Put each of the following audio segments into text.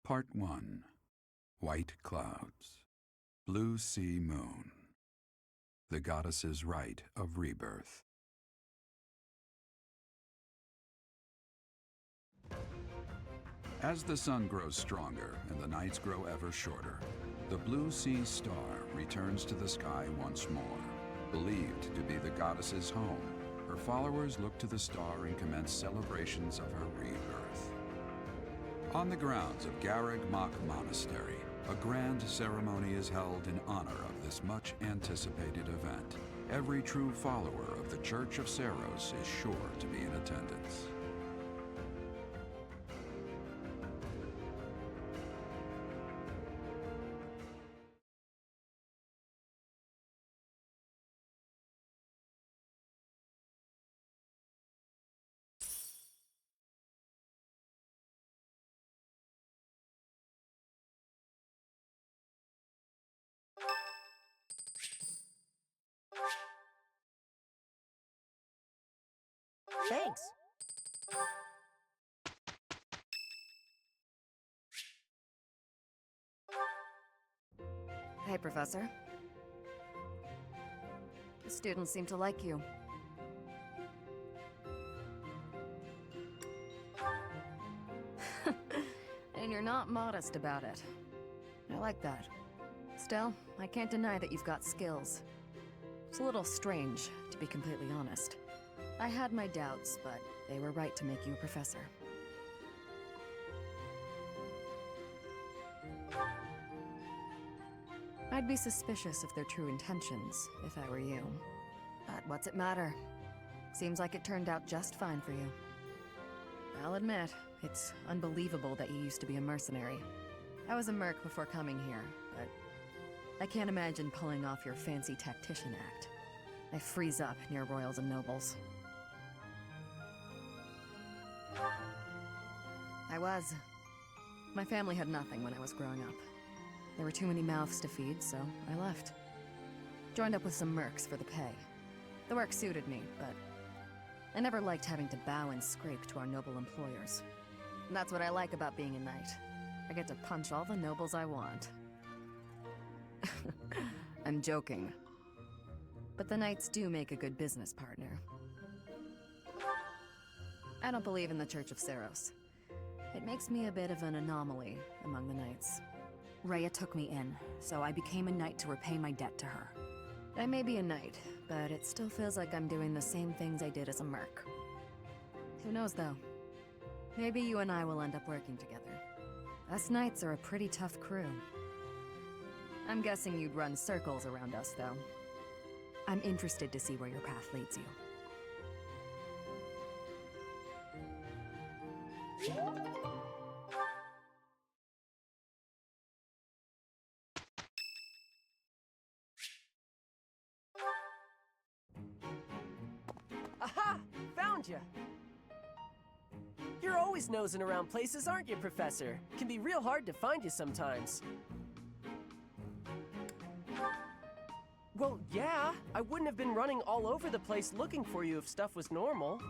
Part 1. White Clouds. Blue Sea Moon. The Goddess's Rite of Rebirth. As the sun grows stronger and the nights grow ever shorter, the Blue Sea Star returns to the sky once more. Believed to be the goddess's home, her followers look to the star and commence celebrations of her rebirth. On the grounds of Garreg Mach Monastery, a grand ceremony is held in honor of this much-anticipated event. Every true follower of the Church of Saros is sure to be in attendance. Thanks. Hey, Professor. The students seem to like you. And you're not modest about it. I like that. Still, I can't deny that you've got skills. It's a little strange, to be completely honest. I had my doubts, but they were right to make you a professor. I'd be suspicious of their true intentions, if I were you. But what's it matter? Seems like it turned out just fine for you. I'll admit, it's unbelievable that you used to be a mercenary. I was a merc before coming here, but I can't imagine pulling off your fancy tactician act. I freeze up near royals and nobles. I was. My family had nothing when I was growing up. There were too many mouths to feed, so I left. Joined up with some mercs for the pay. The work suited me, but I never liked having to bow and scrape to our noble employers. And that's what I like about being a knight. I get to punch all the nobles I want. I'm joking. But the knights do make a good business partner. I don't believe in the Church of Saros. It makes me a bit of an anomaly among the knights. Rhea took me in, so I became a knight to repay my debt to her. I may be a knight, but it still feels like I'm doing the same things I did as a merc. Who knows, though? Maybe you and I will end up working together. Us knights are a pretty tough crew. I'm guessing you'd run circles around us, though. I'm interested to see where your path leads you. Aha! Found ya! You're always nosing around places, aren't you, Professor? Can be real hard to find you sometimes. Well, yeah. I wouldn't have been running all over the place looking for you if stuff was normal.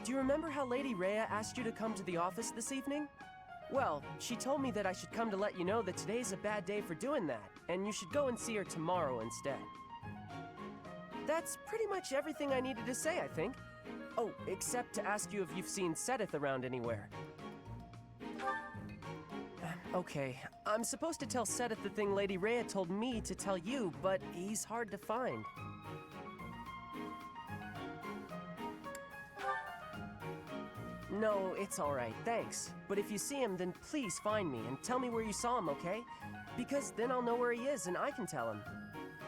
Do you remember how Lady Rhea asked you to come to the office this evening? Well, she told me that I should come to let you know that today's a bad day for doing that, and you should go and see her tomorrow instead. That's pretty much everything I needed to say, I think. Oh, except to ask you if you've seen Sedith around anywhere. Okay, I'm supposed to tell Sedith the thing Lady Rhea told me to tell you, but he's hard to find. No, it's alright, thanks. But if you see him, then please find me and tell me where you saw him, okay? Because then I'll know where he is and I can tell him.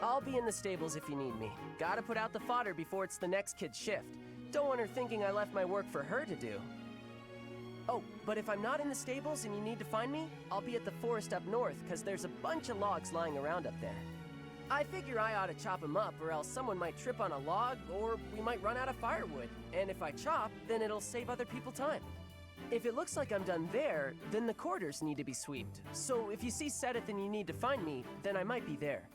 I'll be in the stables if you need me. Gotta put out the fodder before it's the next kid's shift. Don't want her thinking I left my work for her to do. Oh, but if I'm not in the stables and you need to find me, I'll be at the forest up north, because there's a bunch of logs lying around up there. I figure I ought to chop them up, or else someone might trip on a log, or we might run out of firewood. And if I chop, then it'll save other people time. If it looks like I'm done there, then the quarters need to be swept. So if you see Sedith and you need to find me, then I might be there.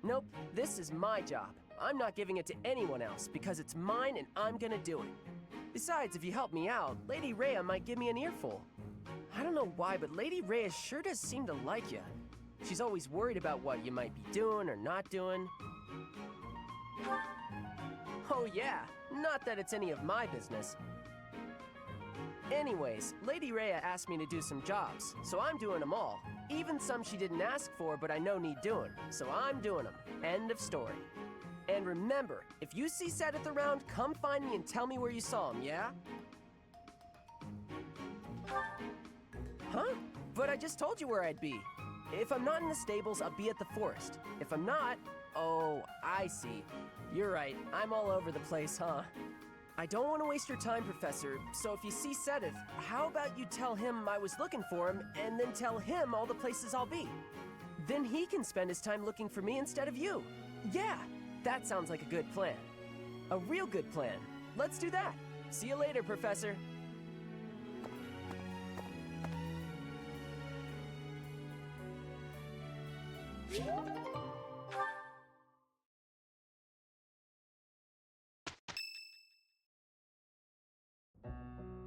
Nope, this is my job. I'm not giving it to anyone else, because it's mine and I'm gonna do it. Besides, if you help me out, Lady Rhea might give me an earful. I don't know why, but Lady Rhea sure does seem to like you. She's always worried about what you might be doing or not doing. Oh yeah, not that it's any of my business. Anyways, Lady Rhea asked me to do some jobs, so I'm doing them all. Even some she didn't ask for, but I know need doing, so I'm doing them. End of story. And remember, if you see Seth around, come find me and tell me where you saw him, yeah? Huh? But I just told you where I'd be. If I'm not in the stables, I'll be at the forest. If I'm not, oh, I see. You're right, I'm all over the place, huh? I don't want to waste your time, Professor, so if you see Sedith, how about you tell him I was looking for him, and then tell him all the places I'll be? Then he can spend his time looking for me instead of you. Yeah, that sounds like a good plan. A real good plan. Let's do that. See you later, Professor.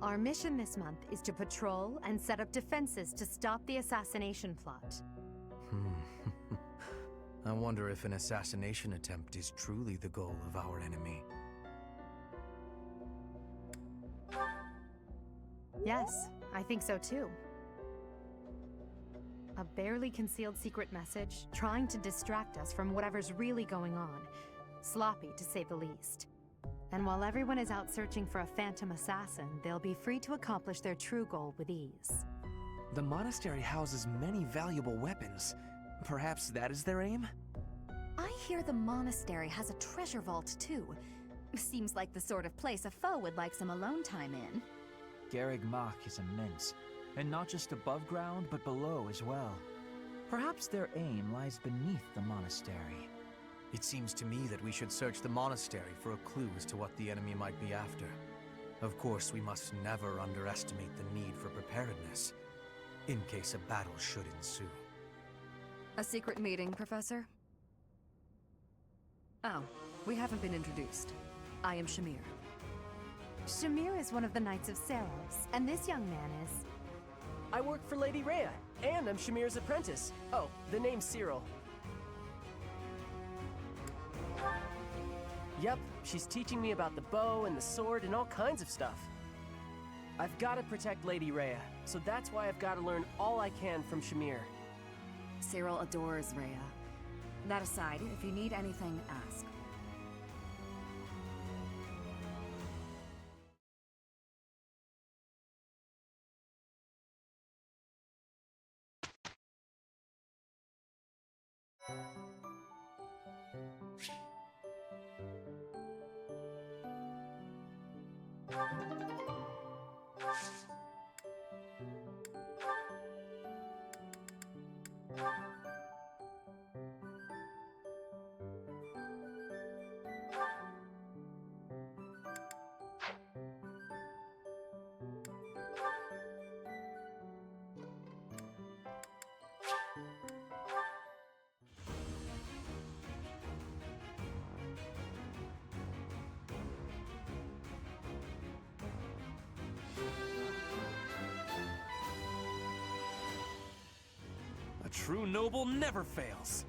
Our mission this month is to patrol and set up defenses to stop the assassination plot. I wonder if an assassination attempt is truly the goal of our enemy. Yes, I think so too. A barely concealed secret message trying to distract us from whatever's really going on. Sloppy, to say the least. And while everyone is out searching for a phantom assassin, they'll be free to accomplish their true goal with ease. The monastery houses many valuable weapons. Perhaps that is their aim? I hear the monastery has a treasure vault, too. Seems like the sort of place a foe would like some alone time in. Garreg Mach is immense, and not just above ground, but below as well. Perhaps their aim lies beneath the monastery. It seems to me that we should search the monastery for a clue as to what the enemy might be after. Of course, we must never underestimate the need for preparedness, in case a battle should ensue. A secret meeting, Professor? Oh, we haven't been introduced. I am Shamir. Shamir is one of the Knights of Saros, and this young man is... I work for Lady Rhea, and I'm Shamir's apprentice. Oh, the name's Cyril. Yep, she's teaching me about the bow and the sword and all kinds of stuff. I've got to protect Lady Rhea, so that's why I've got to learn all I can from Shamir. Cyril adores Rhea. That aside, if you need anything, ask. A true noble never fails.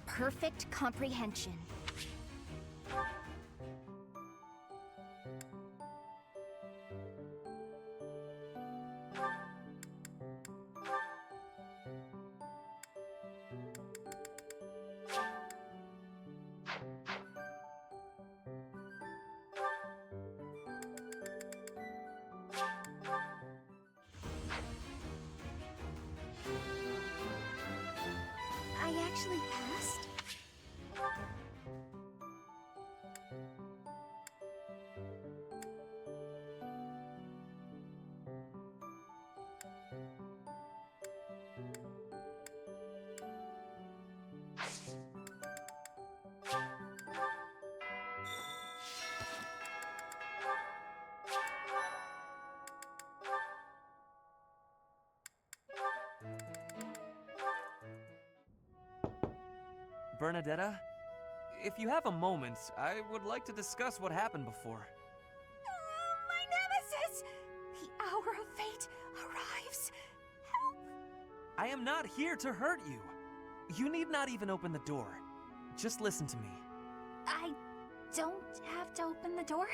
Perfect comprehension. I actually passed? Bernadetta, if you have a moment, I would like to discuss what happened before. My nemesis! The hour of fate arrives. Help! I am not here to hurt you. You need not even open the door. Just listen to me. I don't have to open the door?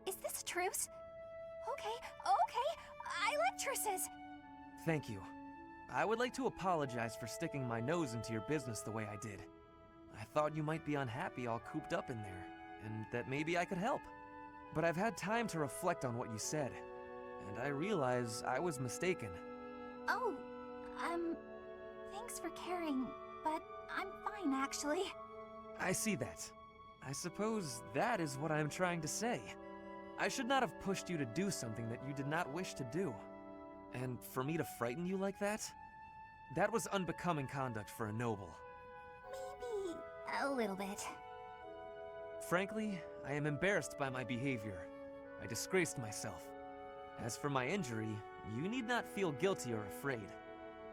Is this a truce? Okay. I like truces. Thank you. I would like to apologize for sticking my nose into your business the way I did. I thought you might be unhappy all cooped up in there, and that maybe I could help. But I've had time to reflect on what you said, and I realize I was mistaken. Oh, thanks for caring, but I'm fine actually. I see that. I suppose that is what I'm trying to say. I should not have pushed you to do something that you did not wish to do. And for me to frighten you like that? That was unbecoming conduct for a noble. Maybe a little bit. Frankly, I am embarrassed by my behavior. I disgraced myself. As for my injury, you need not feel guilty or afraid.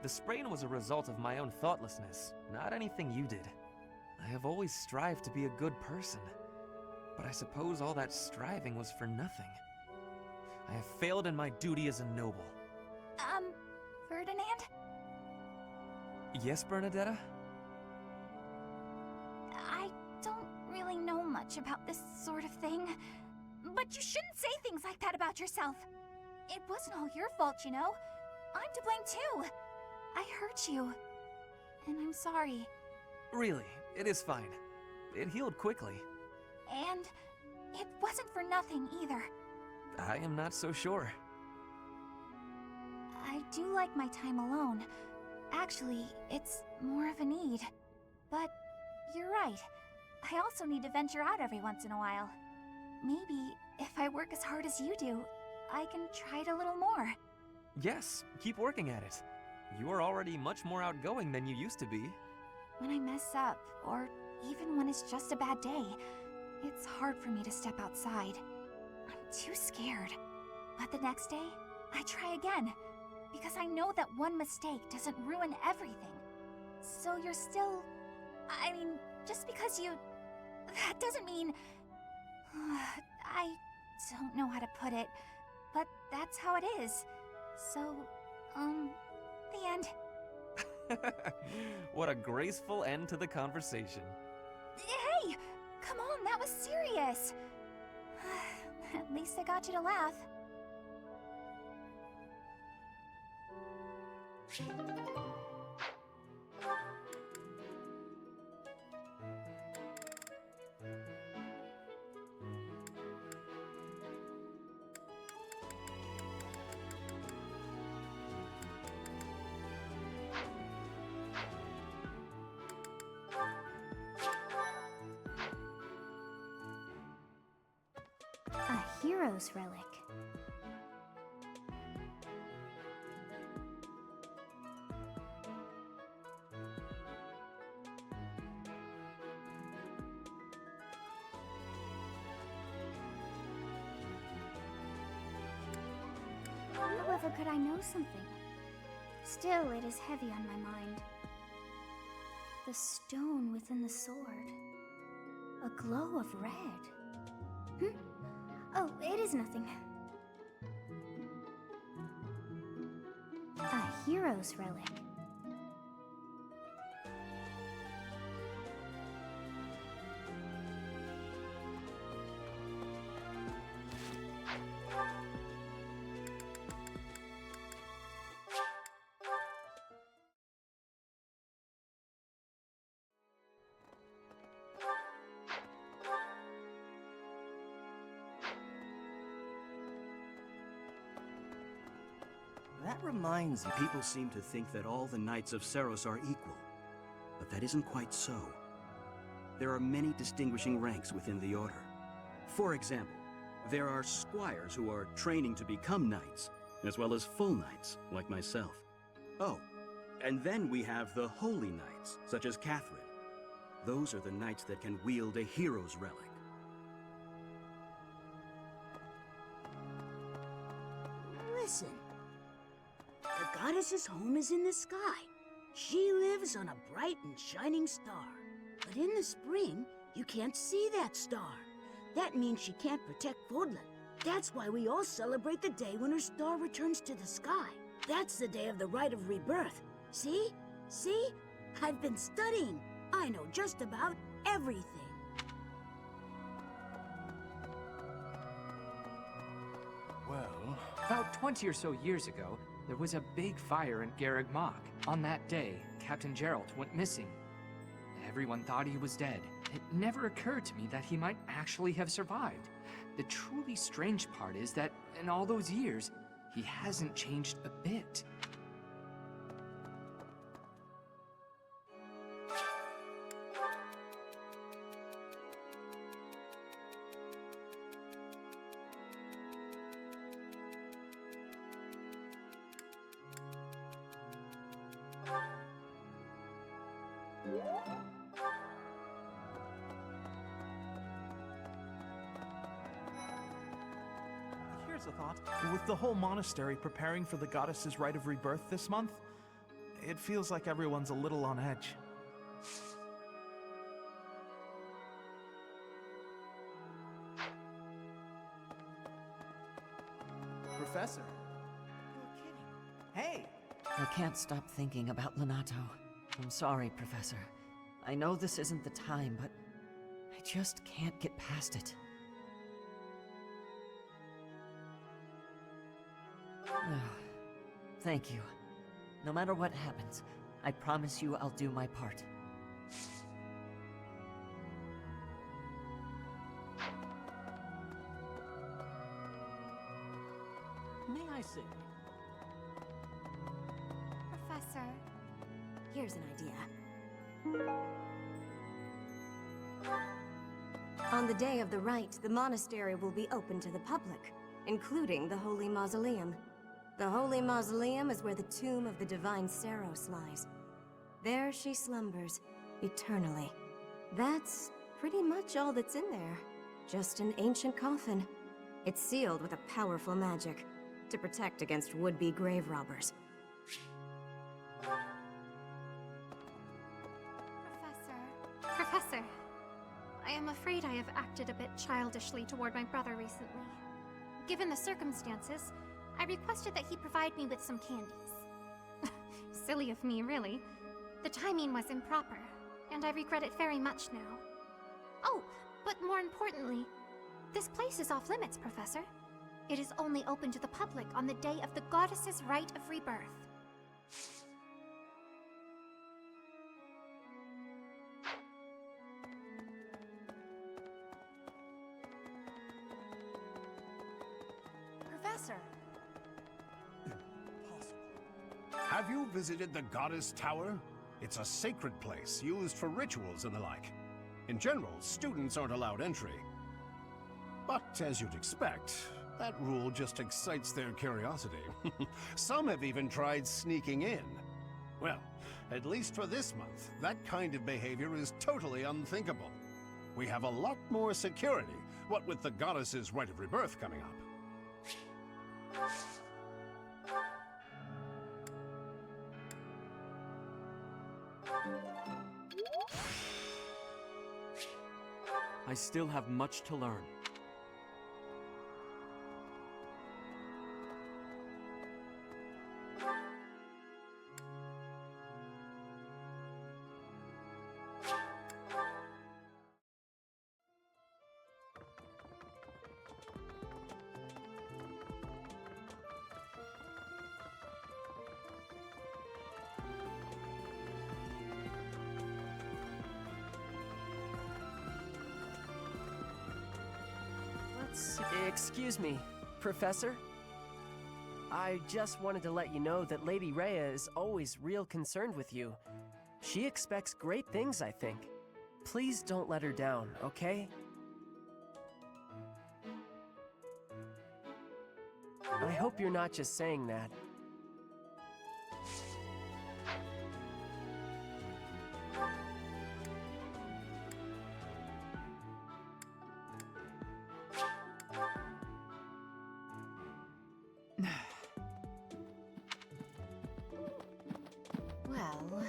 The sprain was a result of my own thoughtlessness, not anything you did. I have always strived to be a good person, but I suppose all that striving was for nothing. I have failed in my duty as a noble. Ferdinand? Yes, Bernadetta? I don't really know much about this sort of thing, but you shouldn't say things like that about yourself. It wasn't all your fault, you know. I'm to blame too. I hurt you, and I'm sorry. Really, it is fine. It healed quickly. And it wasn't for nothing either. I am not so sure. I do like my time alone. Actually, it's more of a need. But you're right. I also need to venture out every once in a while. Maybe if I work as hard as you do, I can try it a little more. Yes, keep working at it. You are already much more outgoing than you used to be. When I mess up, or even when it's just a bad day, it's hard for me to step outside. I'm too scared. But the next day, I try again, because I know that one mistake doesn't ruin everything. So you're still... I mean, just because you... That doesn't mean... I don't know how to put it, but that's how it is. So, the end. What a graceful end to the conversation. Hey! Come on, that was serious! At least I got you to laugh. A hero's relic. However could I know something? Still, it is heavy on my mind. The stone within the sword. A glow of red. Oh, it is nothing. A hero's relic. That reminds me, people seem to think that all the Knights of Seros are equal. But that isn't quite so. There are many distinguishing ranks within the Order. For example, there are squires who are training to become knights, as well as full knights, like myself. Oh, and then we have the Holy Knights, such as Catherine. Those are the knights that can wield a hero's relic. Listen. The goddess's home is in the sky. She lives on a bright and shining star. But in the spring, you can't see that star. That means she can't protect Fodlan. That's why we all celebrate the day when her star returns to the sky. That's the day of the rite of rebirth. See? See? I've been studying. I know just about everything. Well, about 20 or so years ago, there was a big fire in Garreg Mach. On that day, Captain Geralt went missing. Everyone thought he was dead. It never occurred to me that he might actually have survived. The truly strange part is that in all those years, he hasn't changed a bit. Here's a thought. With the whole monastery preparing for the goddess's rite of rebirth this month, it feels like everyone's a little on edge. Professor. Hey! I can't stop thinking about Lonato. I'm sorry, Professor. I know this isn't the time, but I just can't get past it. Thank you. No matter what happens, I promise you I'll do my part. May I sing? Professor, Here's an idea. On the day of the rite, the monastery will be open to the public, including the Holy Mausoleum. The Holy Mausoleum is where the tomb of the Divine Seros lies. There she slumbers, eternally. That's pretty much all that's in there. Just an ancient coffin. It's sealed with a powerful magic, to protect against would-be grave robbers. Professor, I am afraid I have acted a bit childishly toward my brother recently. Given the circumstances, I requested that he provide me with some candies. Silly of me, really. The timing was improper, and I regret it very much now. Oh, but more importantly, This place is off limits, Professor. It is only open to the public on the day of the goddess's rite of rebirth. Professor! Have you visited the Goddess Tower? It's a sacred place used for rituals and the like. In general, students aren't allowed entry. But as you'd expect, that rule just excites their curiosity. Some have even tried sneaking in. Well, at least for this month, that kind of behavior is totally unthinkable. We have a lot more security, what with the Goddess's Rite of Rebirth coming up. I still have much to learn. Excuse me, Professor? I just wanted to let you know that Lady Rhea is always real concerned with you. She expects great things, I think. Please don't let her down, okay? I hope you're not just saying that. Well...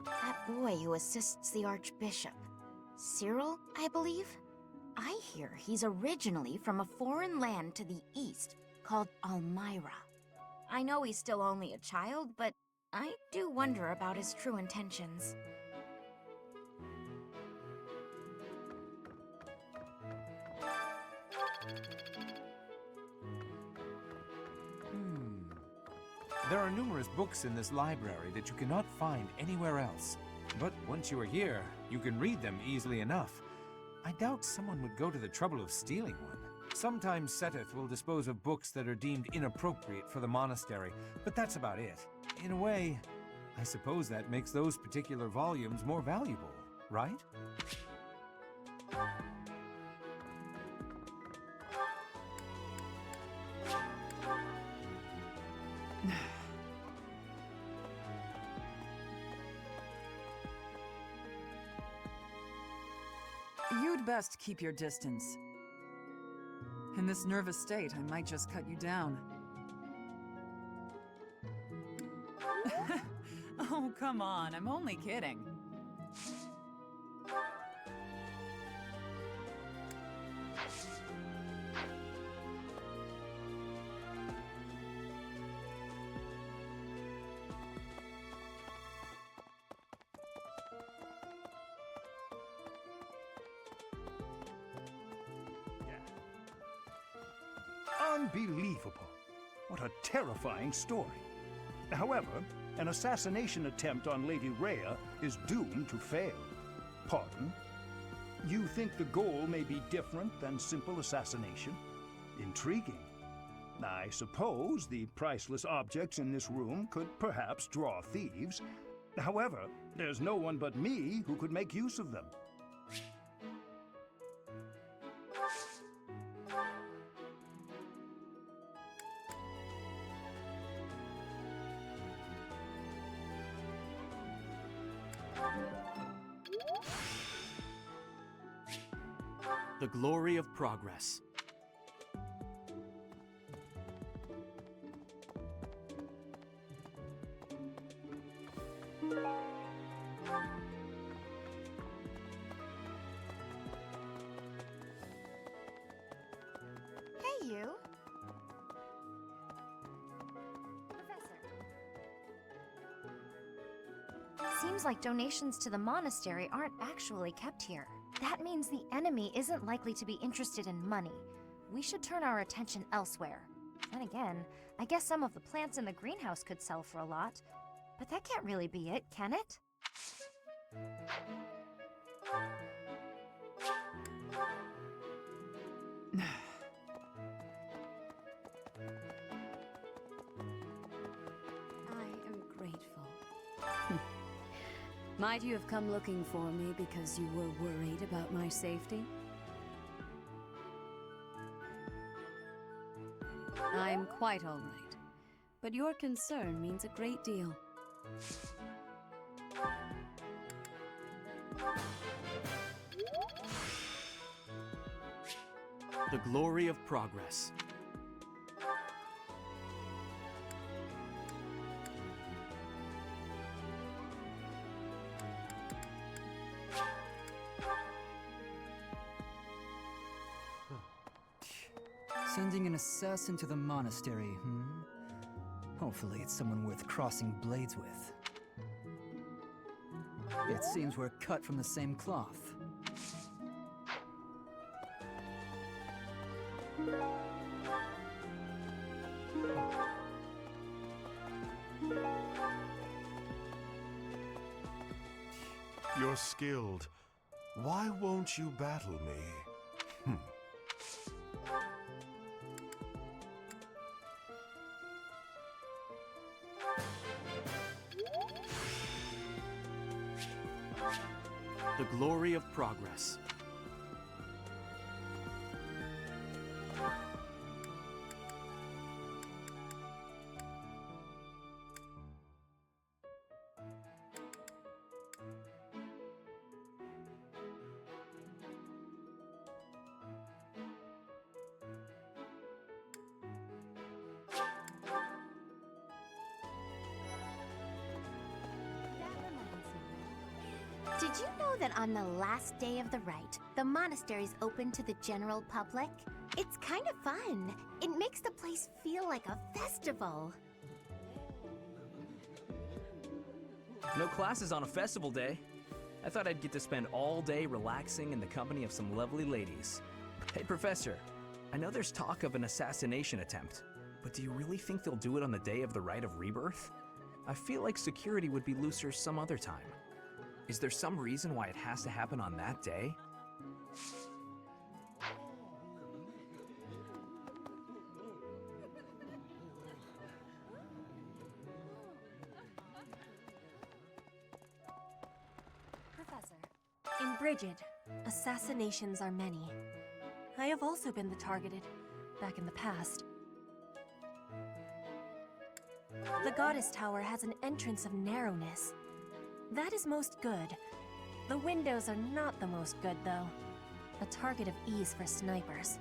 That boy who assists the Archbishop. Cyril, I believe? I hear he's originally from a foreign land to the east called Almyra. I know he's still only a child, but I do wonder about his true intentions. There are numerous books in this library that you cannot find anywhere else. But once you are here, you can read them easily enough. I doubt someone would go to the trouble of stealing one. Sometimes Seteth will dispose of books that are deemed inappropriate for the monastery, but that's about it. In a way, I suppose that makes those particular volumes more valuable, right? You'd best keep your distance. In this nervous state, I might just cut you down. Oh, come on, I'm only kidding. Unbelievable. What a terrifying story. However, an assassination attempt on Lady Rhea is doomed to fail. Pardon? You think the goal may be different than simple assassination? Intriguing. I suppose the priceless objects in this room could perhaps draw thieves. However, there's no one but me who could make use of them. The glory of progress. you. Seems like donations to the monastery aren't actually kept here. That means the enemy isn't likely to be interested in money. We should turn our attention elsewhere. Then again, I guess some of the plants in the greenhouse could sell for a lot. But that can't really be it, can it? I am grateful. Might you have come looking for me because you were worried about my safety? I'm quite all right, but your concern means a great deal. The glory of progress. Sending an assassin to the monastery, Hopefully it's someone worth crossing blades with. It seems we're cut from the same cloth. You're skilled. Why won't you battle me? The glory of progress. Did you know that on the last day of the rite, the monastery's open to the general public? It's kind of fun. It makes the place feel like a festival. No classes on a festival day. I thought I'd get to spend all day relaxing in the company of some lovely ladies. Hey, Professor, I know there's talk of an assassination attempt, but do you really think they'll do it on the day of the Rite of Rebirth? I feel like security would be looser some other time. Is there some reason why it has to happen on that day? Professor, in Brigid, assassinations are many. I have also been the targeted, back in the past. The Goddess Tower has an entrance of narrowness. That is most good. The windows are not the most good, though. A target of ease for snipers.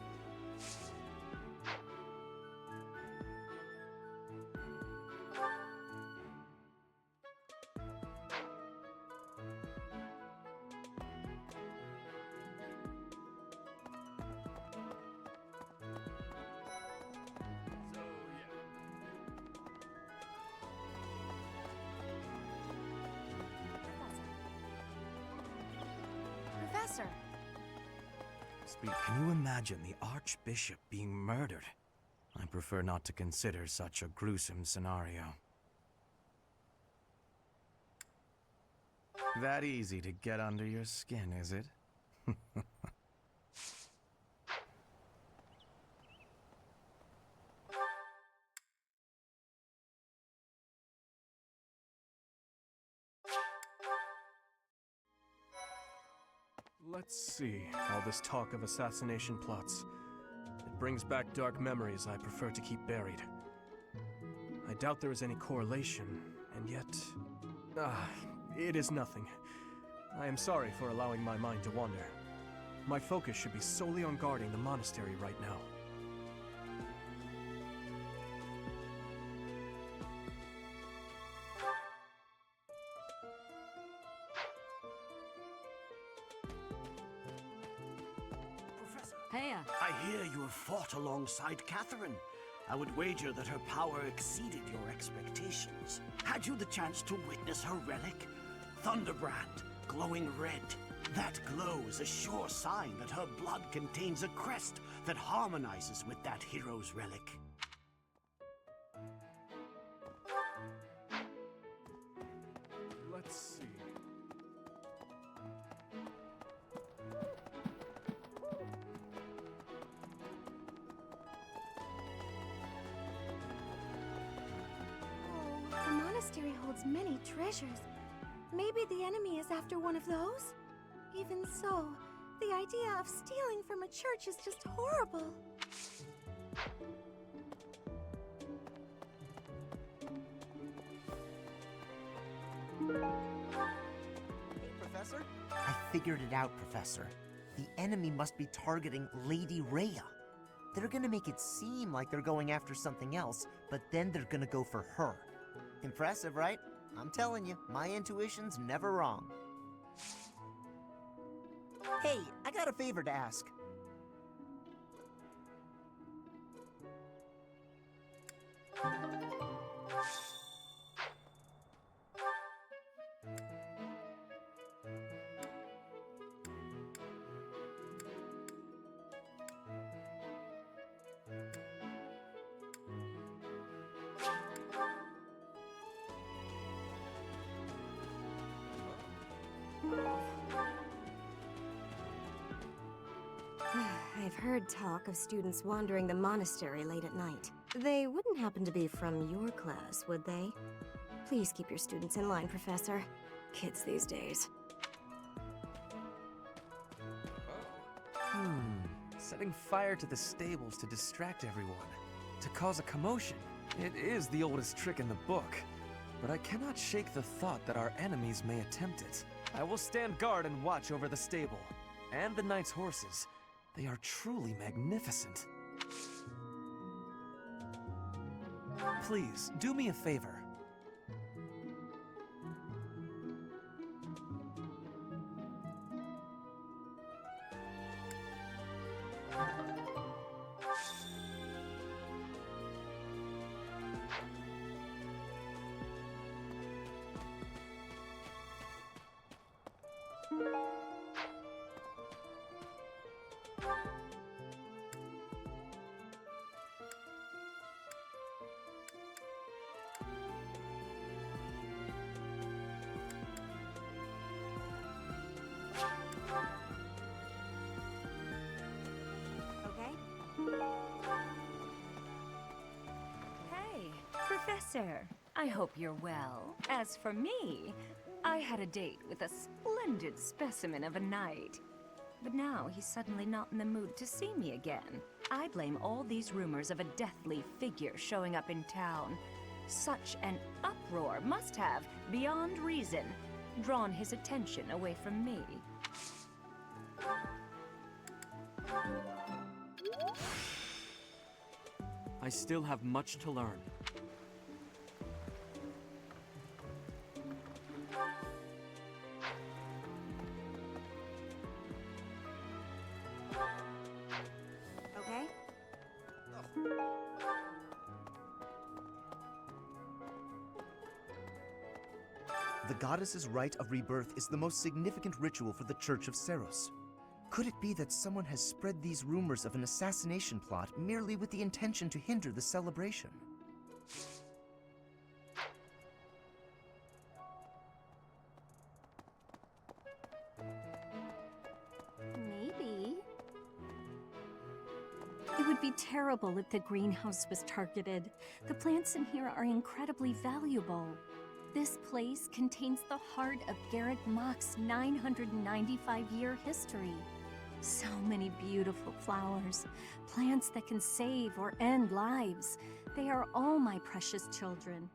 Professor! Can you imagine the Archbishop being murdered? I prefer not to consider such a gruesome scenario. That easy to get under your skin, is it? Let's see, all this talk of assassination plots. It brings back dark memories I prefer to keep buried. I doubt there is any correlation, and yet... it is nothing. I am sorry for allowing my mind to wander. My focus should be solely on guarding the monastery right now. I hear you have fought alongside Catherine. I would wager that her power exceeded your expectations. Had you the chance to witness her relic? Thunderbrand, glowing red. That glow is a sure sign that her blood contains a crest that harmonizes with that hero's relic. Let's see. Oh, the monastery holds many treasures. Maybe the enemy is after one of those? Even so, the idea of stealing from a church is just horrible. Hey, Professor. I figured it out, Professor. The enemy must be targeting Lady Rhea. They're gonna make it seem like they're going after something else, but then they're gonna go for her. Impressive, right? I'm telling you, my intuition's never wrong. Hey, I got a favor to ask. I've heard talk of students wandering the monastery late at night. They wouldn't happen to be from your class, would they? Please keep your students in line, Professor. Kids these days. Setting fire to the stables to distract everyone, to cause a commotion. It is the oldest trick in the book, but I cannot shake the thought that our enemies may attempt it. I will stand guard and watch over the stable, and the knight's horses. They are truly magnificent. Please, do me a favor. Hey, Professor. I hope you're well. As for me, I had a date with a splendid specimen of a knight. But now he's suddenly not in the mood to see me again. I blame all these rumors of a deathly figure showing up in town. Such an uproar must have, beyond reason, drawn his attention away from me. I still have much to learn. Okay? The goddess's rite of rebirth is the most significant ritual for the Church of Seros. Could it be that someone has spread these rumors of an assassination plot merely with the intention to hinder the celebration? Maybe. It would be terrible if the greenhouse was targeted. The plants in here are incredibly valuable. This place contains the heart of Garreg Mach's 995-year history. So many beautiful flowers, plants that can save or end lives. They are all my precious children.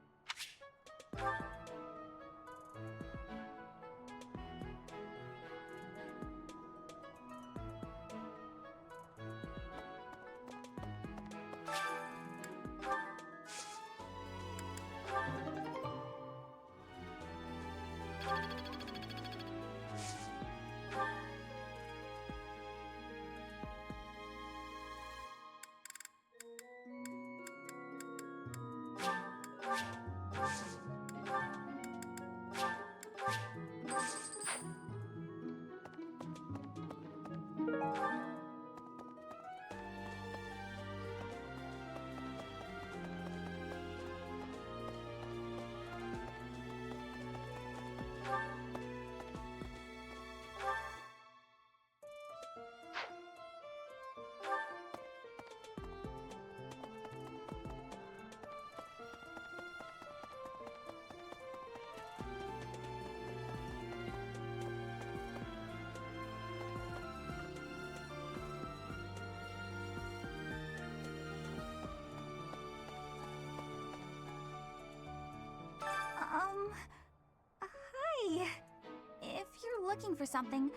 looking for something,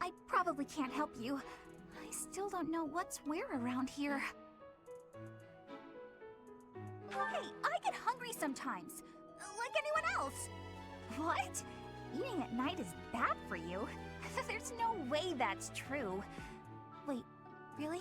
I probably can't help you. I still don't know what's where around here. Hey, I get hungry sometimes, like anyone else. What? Eating at night is bad for you? There's no way that's true. Wait, really?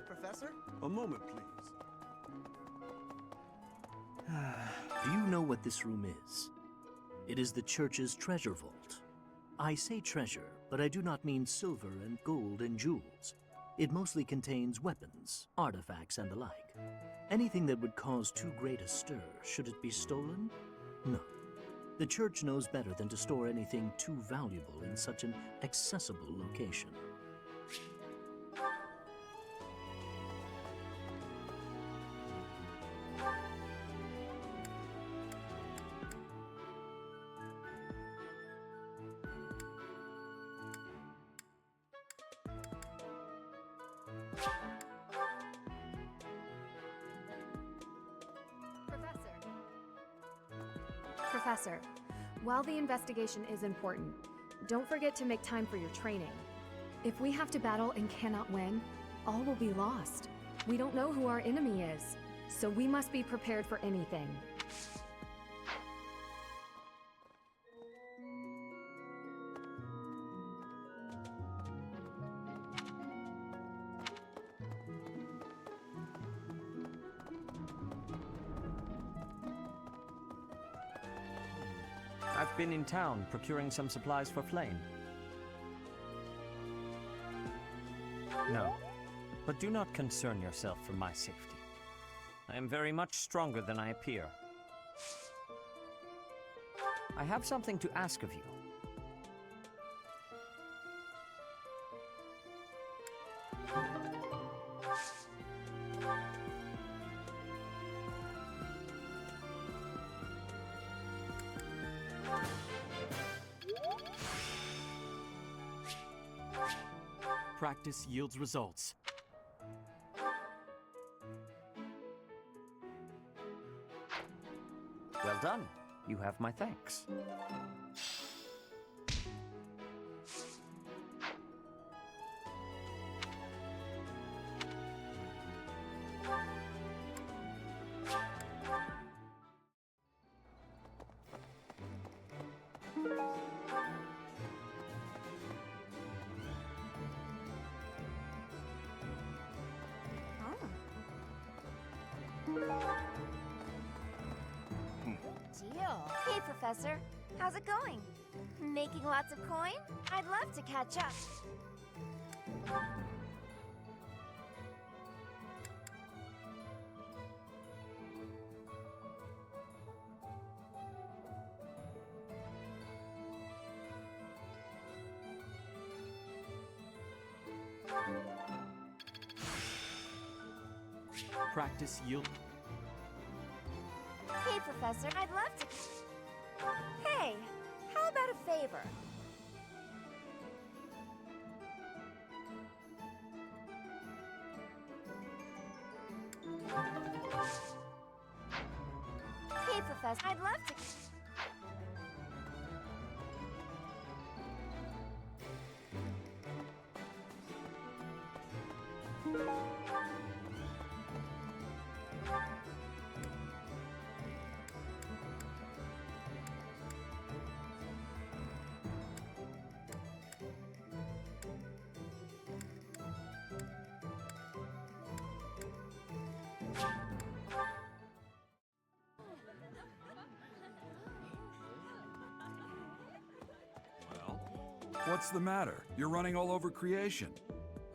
Professor? A moment, please. Do you know what this room is? It is the church's treasure vault. I say treasure, but I do not mean silver and gold and jewels. It mostly contains weapons, artifacts, and the like. Anything that would cause too great a stir, should it be stolen? No. The church knows better than to store anything too valuable in such an accessible location. Professor, while the investigation is important, don't forget to make time for your training. If we have to battle and cannot win, all will be lost. We don't know who our enemy is, so we must be prepared for anything. I've been in town procuring some supplies for Flame. No, but do not concern yourself for my safety. I am very much stronger than I appear. I have something to ask of you. Practice yields results. Well done. You have my thanks. Deal. Hey, Professor. How's it going? Making lots of coin? I'd love to catch up. Practice yield. Hey, Professor. I'd love to... Hey, how about a favor? Hey, Professor. I'd love to... What's the matter? You're running all over creation.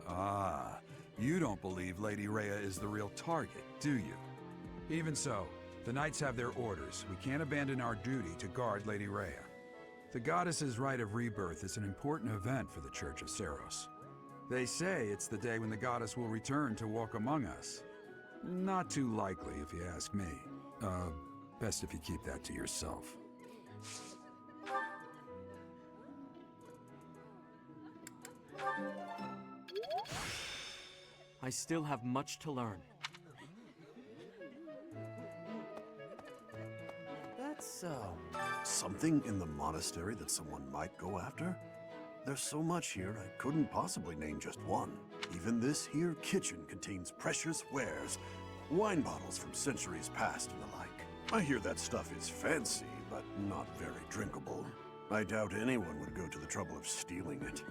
Ah, you don't believe Lady Rhea is the real target, do you? Even so, the Knights have their orders. We can't abandon our duty to guard Lady Rhea. The Goddess's Rite of Rebirth is an important event for the Church of Seiros. They say it's the day when the goddess will return to walk among us. Not too likely, if you ask me. Best if you keep that to yourself. I still have much to learn. That's so. Something in the monastery that someone might go after? There's so much here, I couldn't possibly name just one. Even this here kitchen contains precious wares, wine bottles from centuries past and the like. I hear that stuff is fancy, but not very drinkable. I doubt anyone would go to the trouble of stealing it.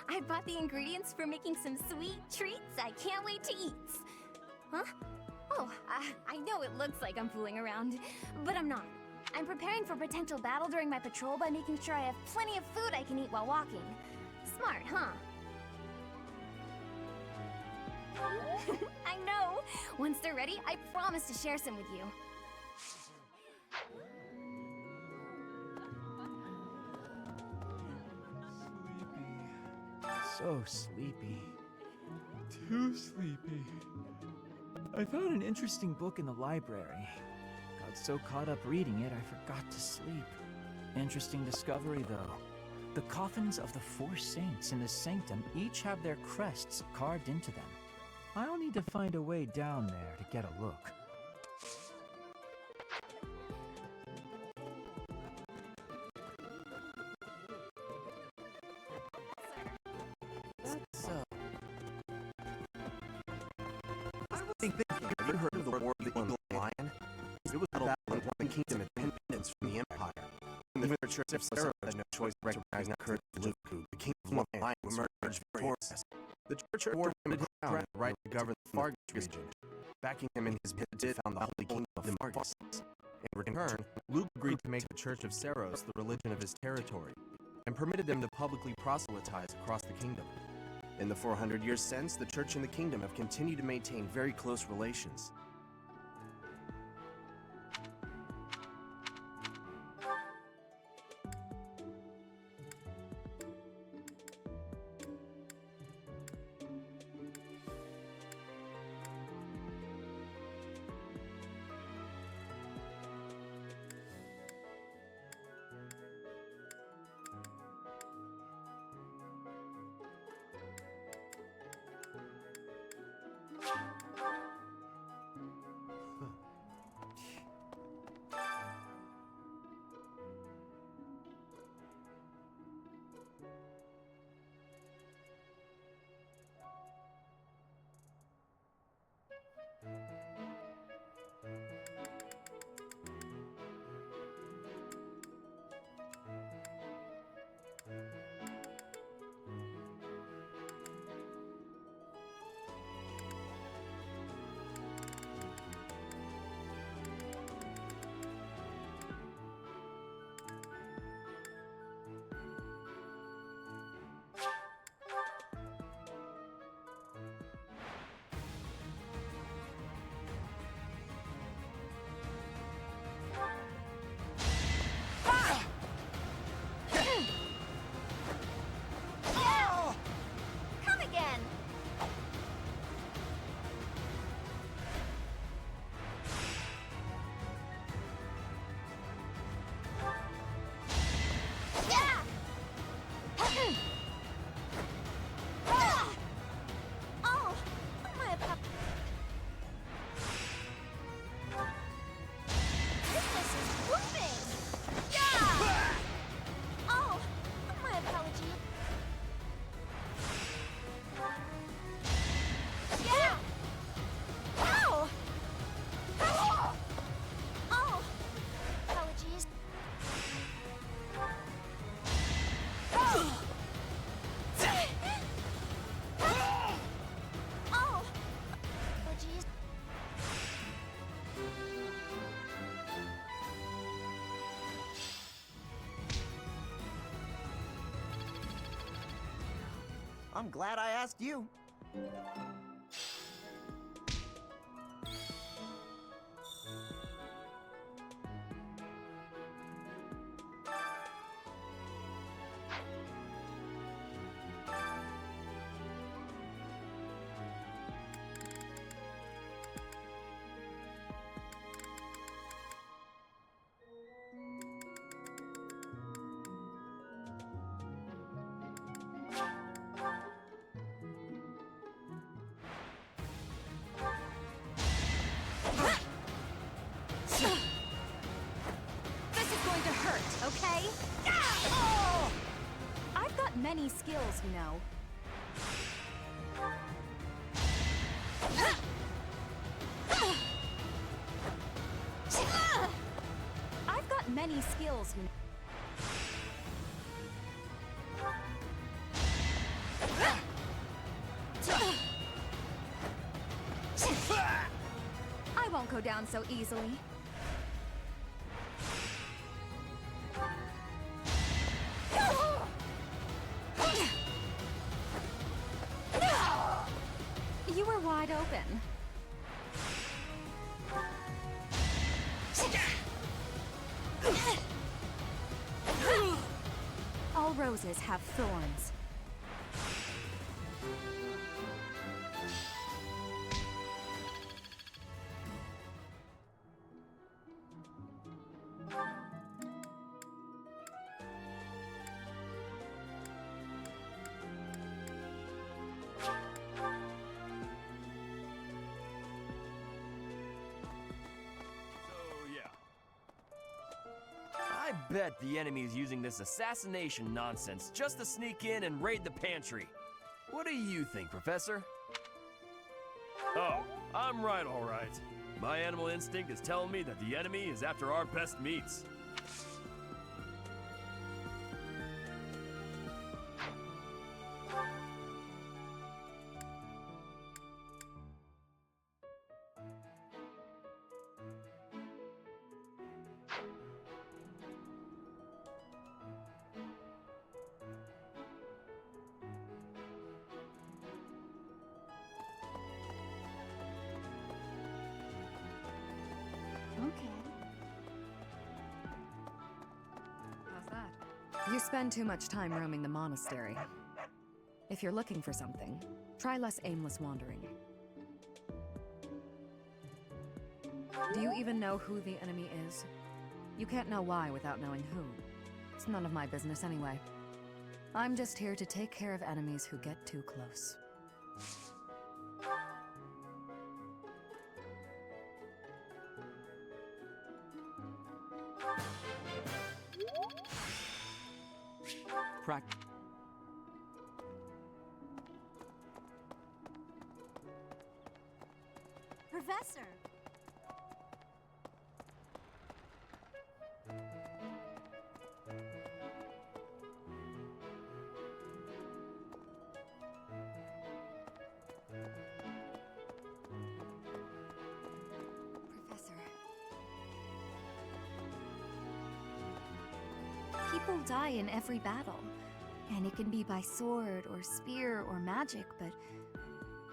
I bought the ingredients for making some sweet treats I can't wait to eat. Huh? Oh, I know it looks like I'm fooling around, but I'm not. I'm preparing for potential battle during my patrol by making sure I have plenty of food I can eat while walking. Smart, huh? I know! Once they're ready, I promise to share some with you. So sleepy. Too sleepy. I found an interesting book in the library. Got so caught up reading it, I forgot to sleep. Interesting discovery, though. The coffins of the 4 saints in the sanctum each have their crests carved into them. I'll need to find a way down there to get a look. Have you heard of the War of the Eagle Lion? It was a battle when one kingdom independence from the Empire. And the Church of Sarah had no choice but to recognize that Kurt Luku, the King of the Lion, emerged victorious. The Church awarded him the crown and the right to govern the Fargus region. Backing him in his bid to found the Holy Kingdom of the Fargus. In return, Luke agreed to make the Church of Saros the religion of his territory, and permitted them to publicly proselytize across the kingdom. In the 400 years since, the Church and the Kingdom have continued to maintain very close relations. Come again! Yeah! Oh, my apologies. This is moving! Yeah! Oh, my apologies. Yeah! Ow! Oh! Apologies. Oh! Apologies. I'm glad I asked you. many skills, you know. I've got many skills, you know. I won't go down so easily. You were wide open. All roses have thorns. I bet the enemy's using this assassination nonsense just to sneak in and raid the pantry. What do you think, Professor? Oh, I'm right, all right. My animal instinct is telling me that the enemy is after our best meats. How's that? You spend too much time roaming the monastery. If you're looking for something, try less aimless wandering. Do you even know who the enemy is? You can't know why without knowing who. It's none of my business anyway. I'm just here to take care of enemies who get too close. Professor! People die in every battle, and it can be by sword or spear or magic,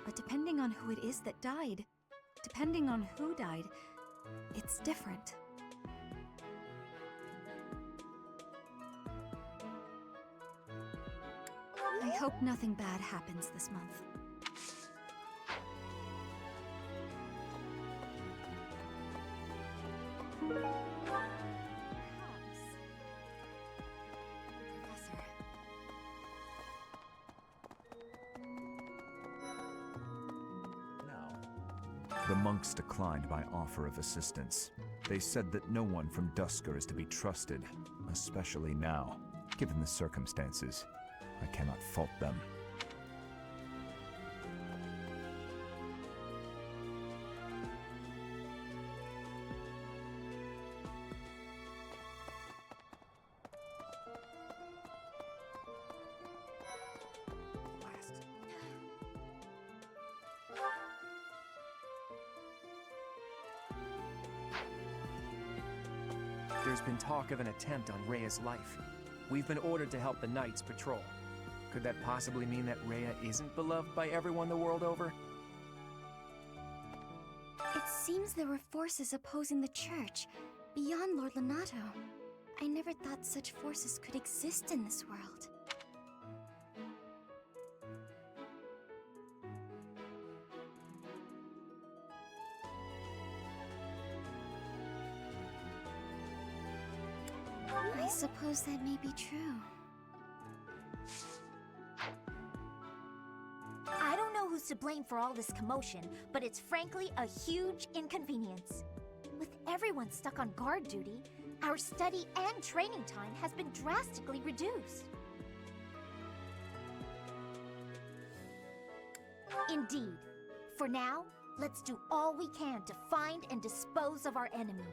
but depending on who it is that died, depending on who died, it's different. I hope nothing bad happens this month. The monks declined my offer of assistance. They said that no one from Dusker is to be trusted, especially now. Given the circumstances, I cannot fault them. There's been talk of an attempt on Rhea's life. We've been ordered to help the Knights patrol. Could that possibly mean that Rhea isn't beloved by everyone the world over? It seems there were forces opposing the Church, beyond Lord Lonato. I never thought such forces could exist in this world. I suppose that may be true. I don't know who's to blame for all this commotion, but it's frankly a huge inconvenience. With everyone stuck on guard duty, our study and training time has been drastically reduced. Indeed. For now, let's do all we can to find and dispose of our enemy.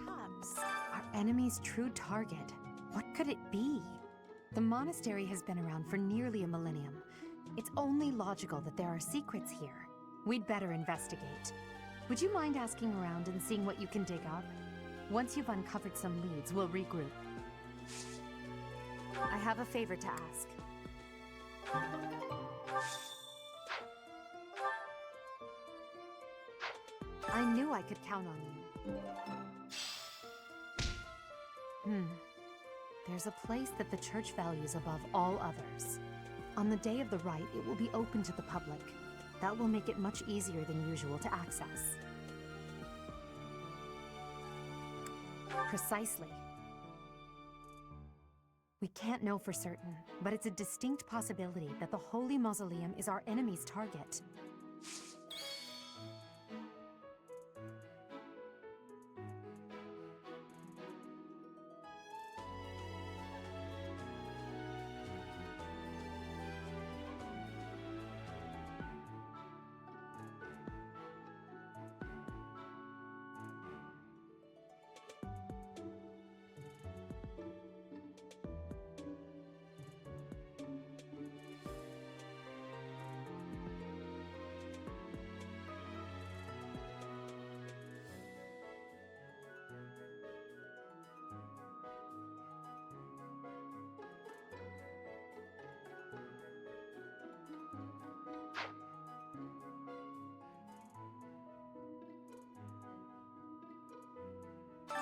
Perhaps our enemy's true target. What could it be? The monastery has been around for nearly a millennium. It's only logical that there are secrets here. We'd better investigate. Would you mind asking around and seeing what you can dig up? Once you've uncovered some leads, we'll regroup. I have a favor to ask. I knew I could count on you. There's a place that the church values above all others. On the day of the rite, it will be open to the public. That will make it much easier than usual to access. Precisely. We can't know for certain, but it's a distinct possibility that the Holy Mausoleum is our enemy's target.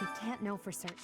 We can't know for certain.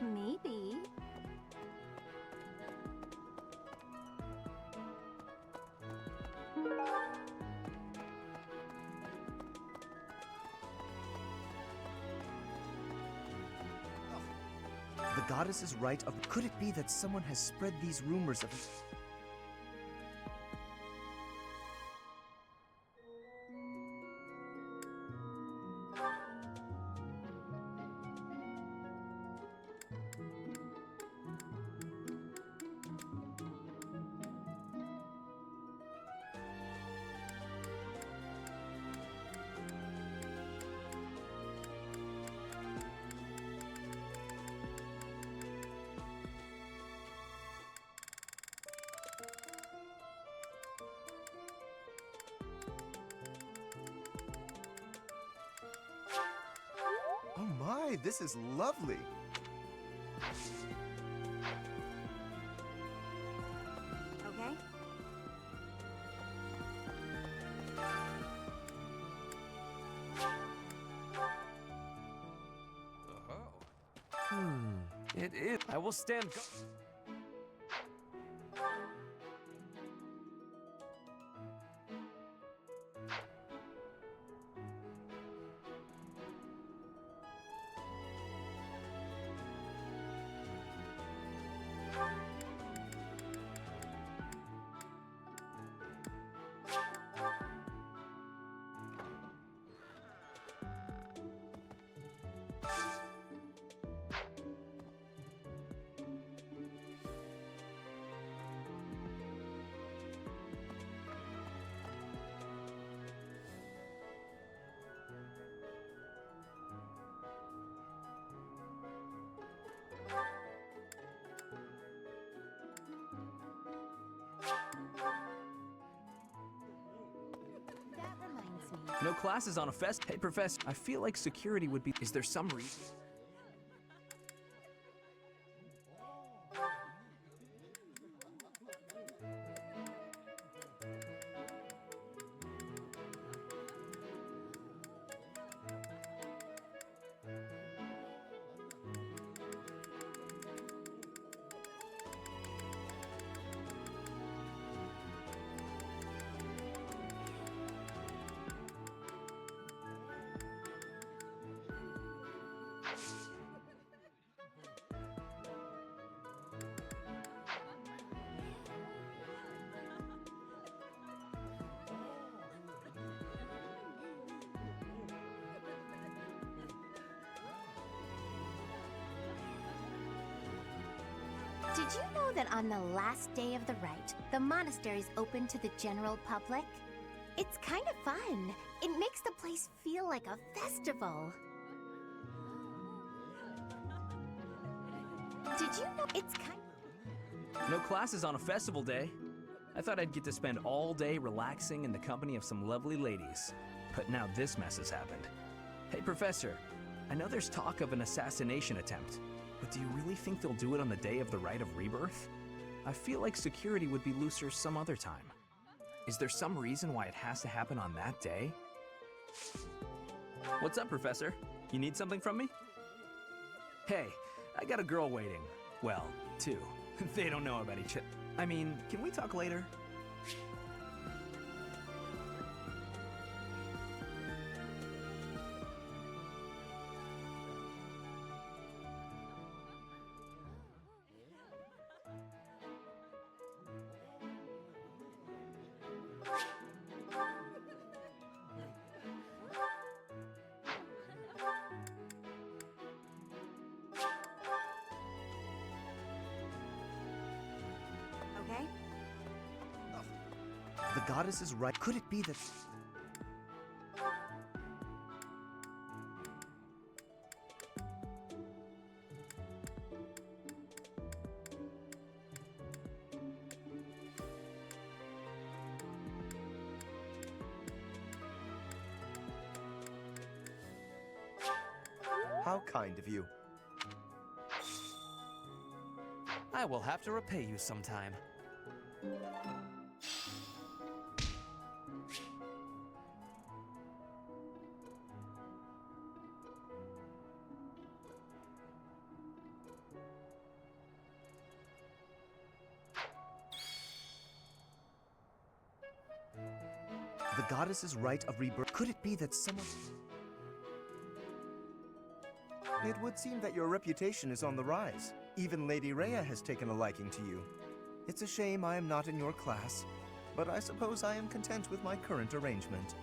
Maybe. The goddess is right of... Could it be that someone has spread these rumors of... Oh my, this is lovely. Okay? It is. I will stand. That reminds me. No classes on a fest. Hey, Professor, I feel like security would be. Is there some reason? Did you know that on the last day of the rite, the monastery's open to the general public? It's kind of fun. It makes the place feel like a festival. Did you know it's kind No classes on a festival day. I thought I'd get to spend all day relaxing in the company of some lovely ladies. But now this mess has happened. Hey, Professor, I know there's talk of an assassination attempt, but do you really think they'll do it on the day of the Rite of Rebirth? I feel like security would be looser some other time. Is there some reason why it has to happen on that day? What's up, Professor? You need something from me? Hey, I got a girl waiting. Well, two. They don't know about each other. I mean, can we talk later? Okay? The goddess is right. Could it be that... How kind of you. I will have to repay you sometime. The goddess's rite of rebirth. Could it be that someone... It would seem that your reputation is on the rise. Even Lady Rhea has taken a liking to you. It's a shame I am not in your class, but I suppose I am content with my current arrangement.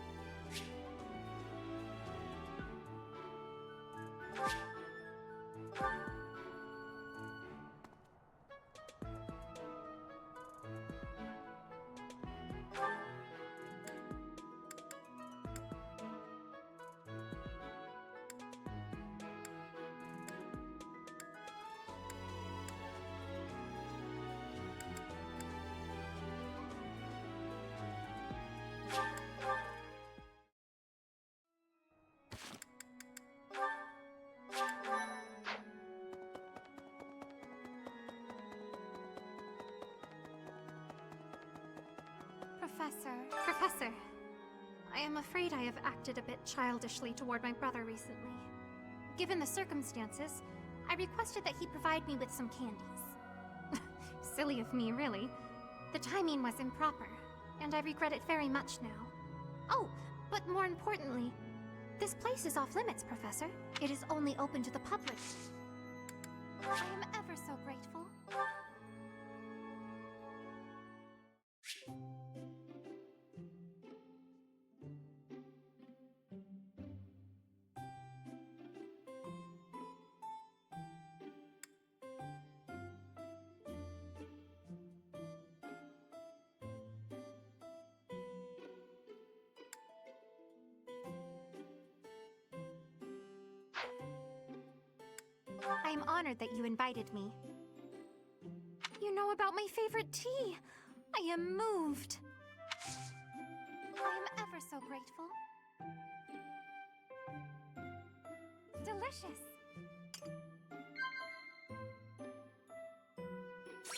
Professor, I am afraid I have acted a bit childishly toward my brother recently. Given the circumstances, I requested that he provide me with some candies. Silly of me, really. The timing was improper, and I regret it very much now. Oh, but more importantly, this place is off limits, Professor. It is only open to the public. I am ever so grateful. I am honored that you invited me. You know about my favorite tea. I am moved. I am ever so grateful. Delicious.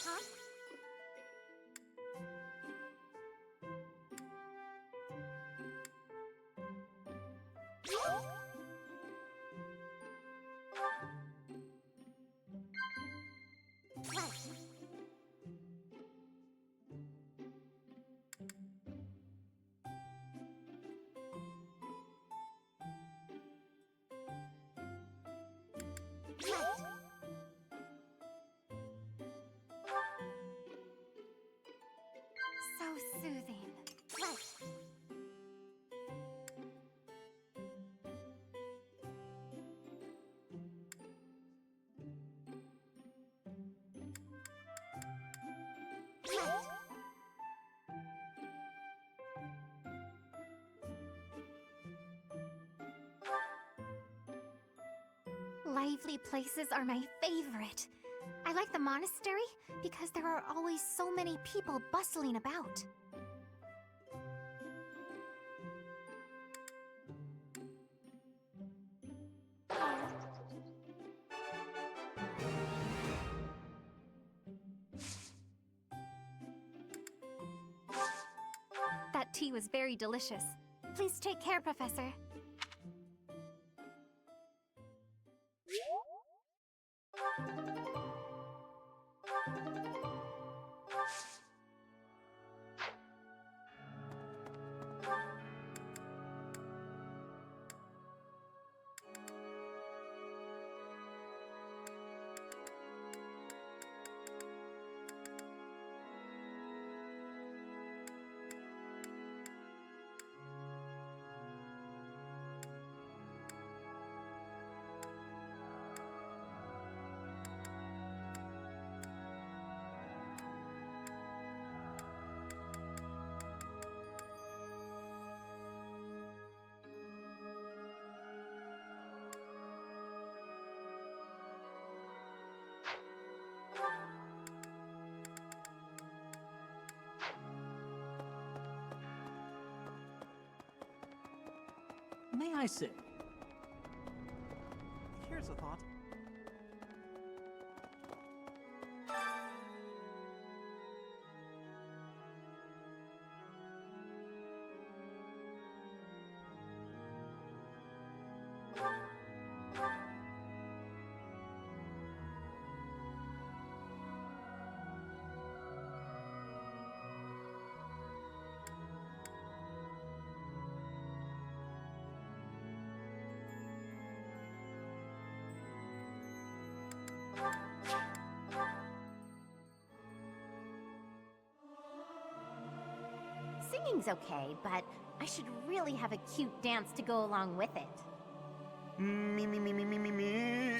Huh? So soothing. Lively places are my favorite. I like the monastery because there are always so many people bustling about. That tea was very delicious. Please take care, Professor. May I sit? Here's a thought. Singing's okay, but I should really have a cute dance to go along with it. Me.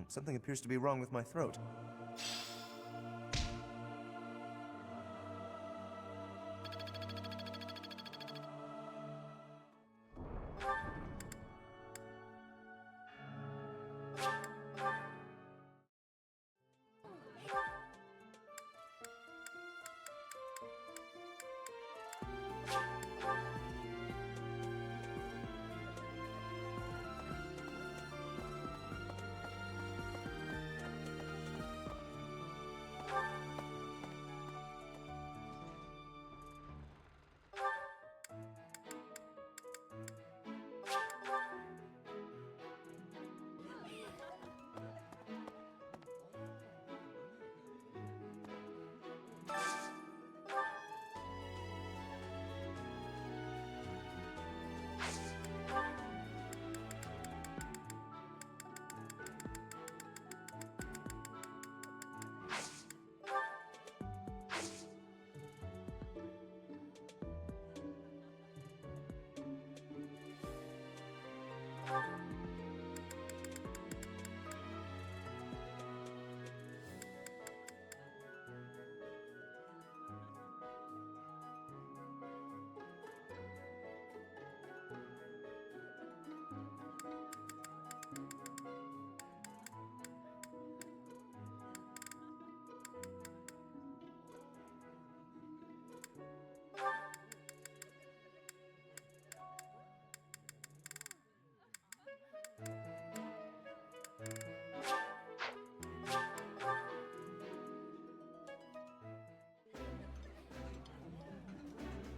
Something appears to be wrong with my throat.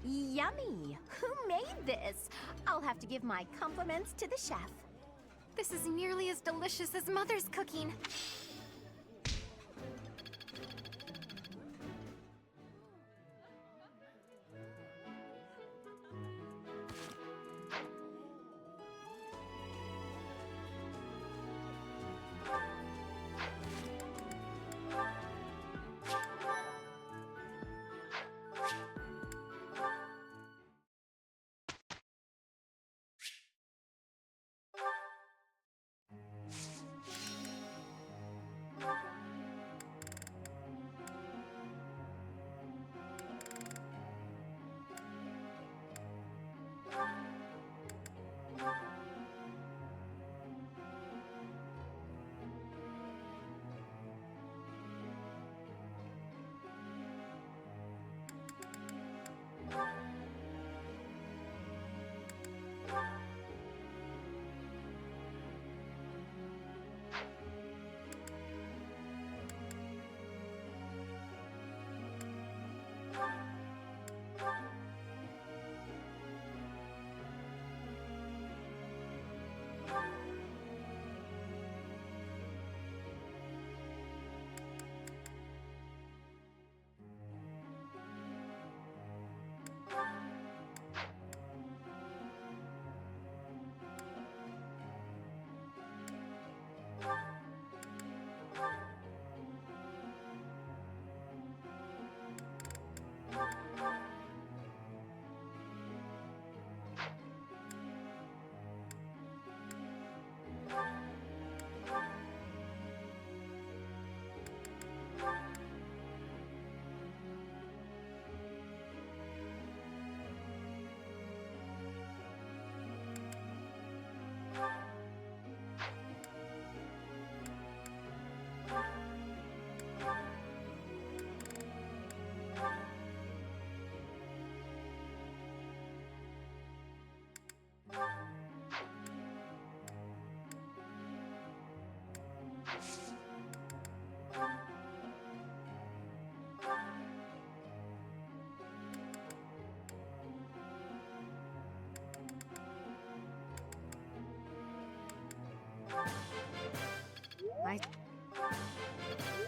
Yummy! Who made this? I'll have to give my compliments to the chef. This is nearly as delicious as Mother's cooking.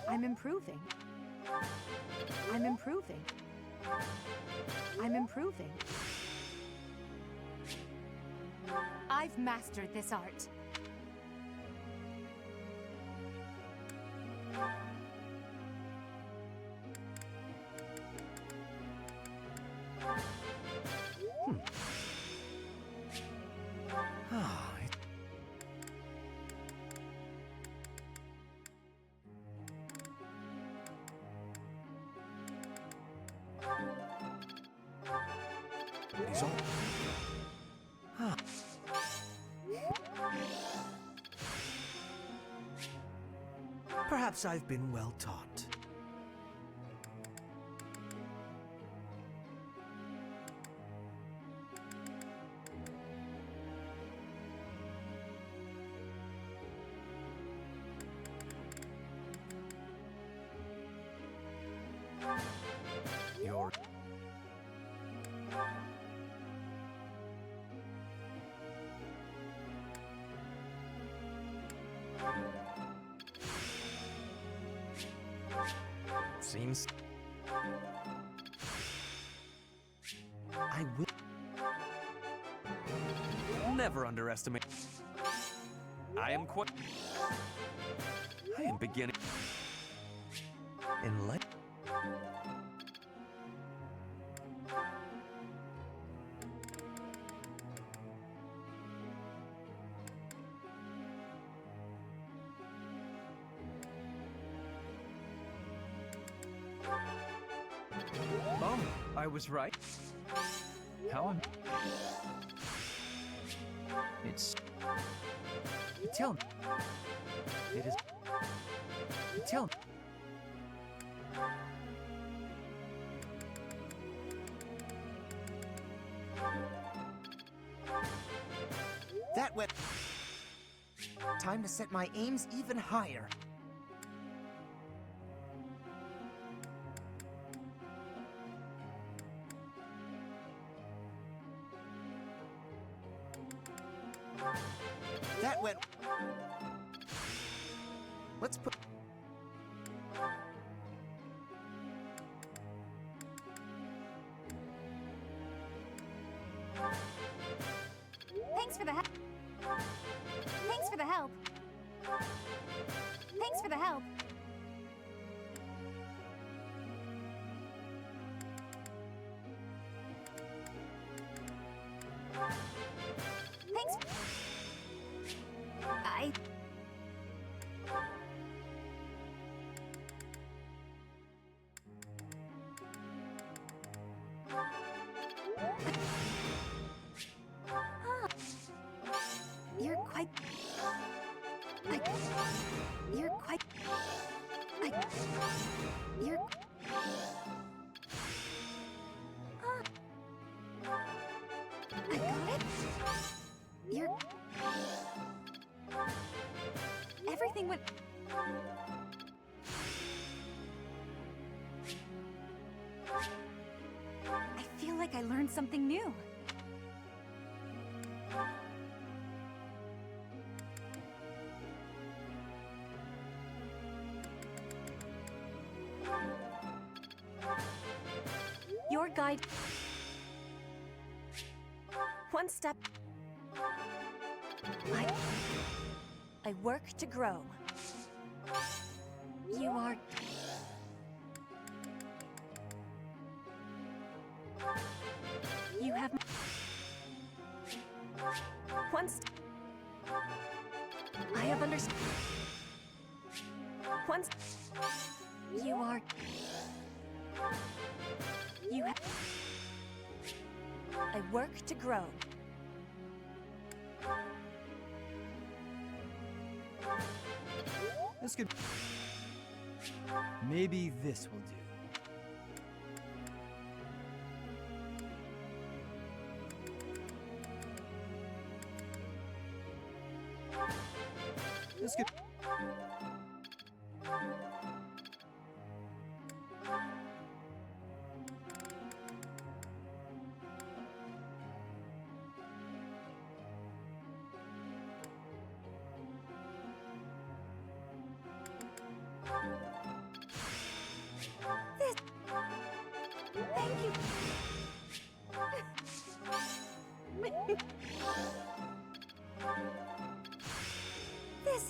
I'm improving. I'm improving. I'm improving. I've mastered this art. He's all... Huh. Perhaps I've been well taught. You're... Seems... I will... Never underestimate. I am quite... I am beginning... Enlightened... I was right. How am... It's... Tell me. It is... Tell me. That went... Time to set my aims even higher. That went... Let's put... Thanks for the help. Thanks for the help. Thanks for the help. Thanks. I... You're quite... You're quite... You're... I got it? You're... Everything went... I feel like I learned something new. Your guide... One step... I work to grow. You are... You have... Once... I have understood... Once... You are... You have... I work to grow. This could... Maybe this will do. This could... Thank you. This...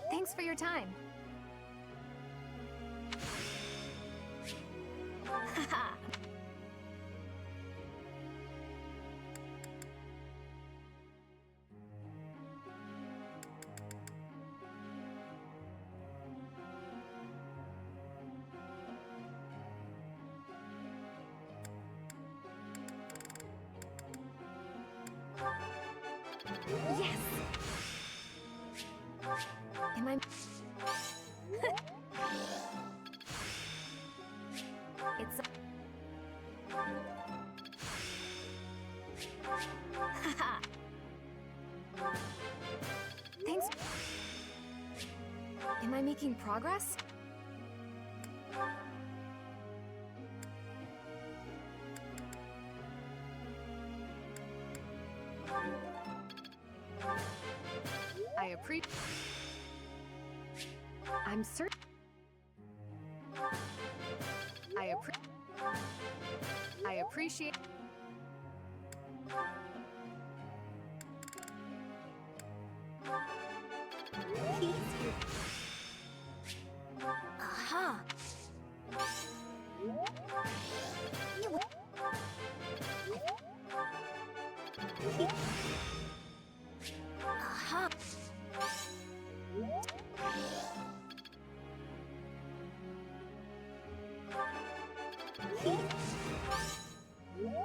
Thanks for your time. Haha. Yes. Am I... It's... Haha. Thanks. Am I making progress? I appreciate... I'm certain... I appreciate... Aha!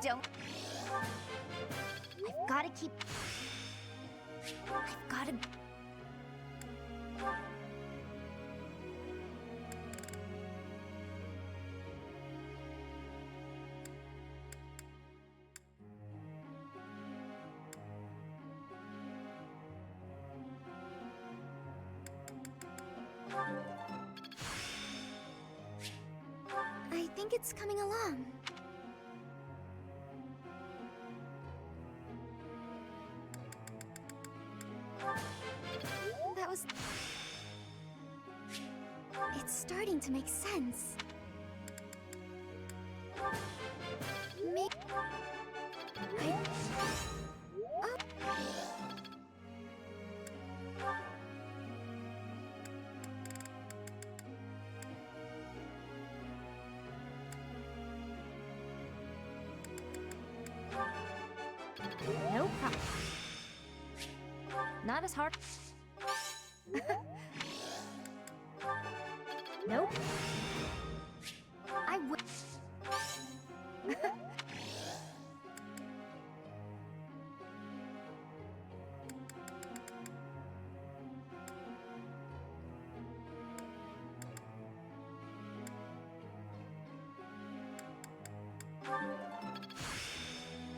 Don't. I've got to keep. I've got to. I think it's coming along. That was... It's starting to make sense. No problem. Not as hard. Nope. I would.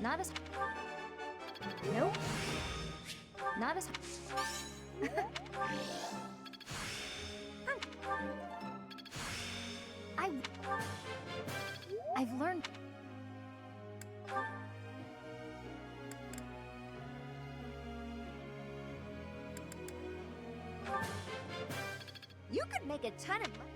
Not as... Nope. Not as... I've learned. You could make a ton of money.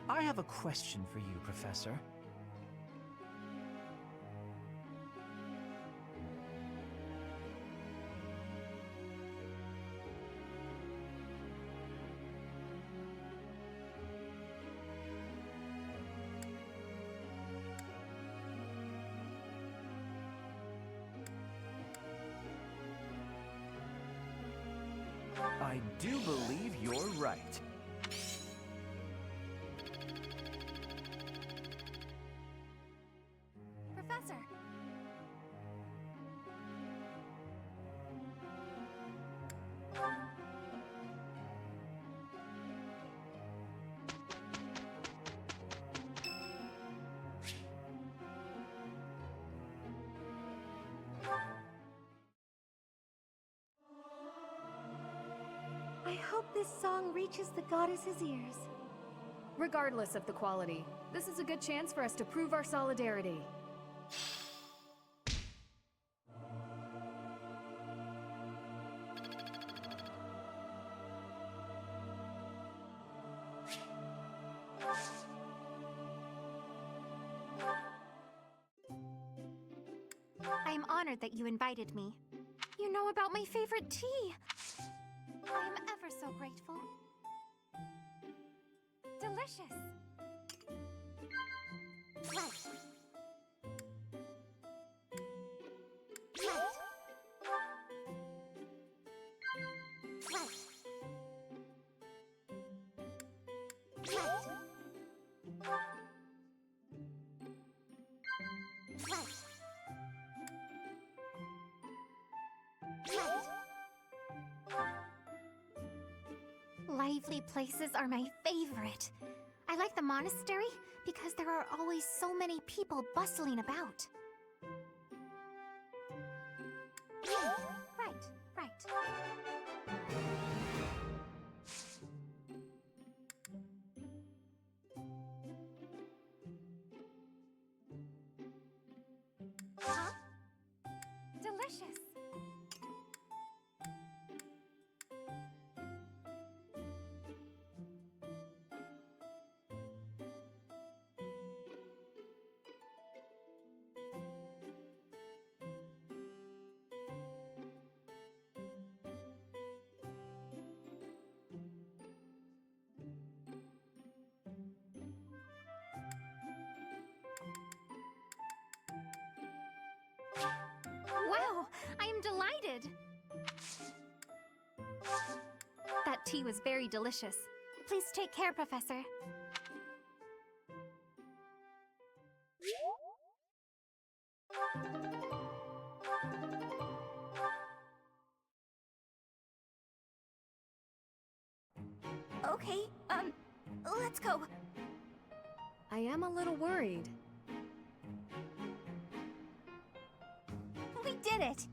I have a question for you, Professor. I do believe you're right. Professor. I hope this song reaches the goddess's ears. Regardless of the quality, this is a good chance for us to prove our solidarity. I am honored that you invited me. You know about my favorite tea. I am ever so grateful. Delicious. Right. Lively places are my favorite. I like the monastery because there are always so many people bustling about. Right. Huh? Delicious. Wow, I am delighted. That tea was very delicious. Please take care, Professor. Okay, let's go. I am a little worried. We did it!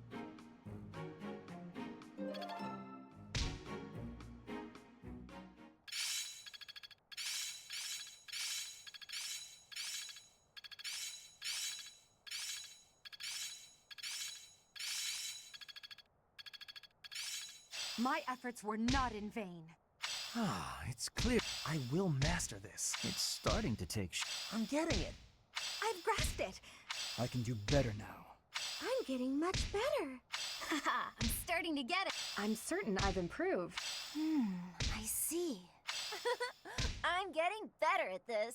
My efforts were not in vain. Ah, it's clear. I will master this. It's starting to take I'm getting it. I've grasped it! I can do better now. I'm getting much better. Haha, I'm starting to get it. I'm certain I've improved. I see. I'm getting better at this.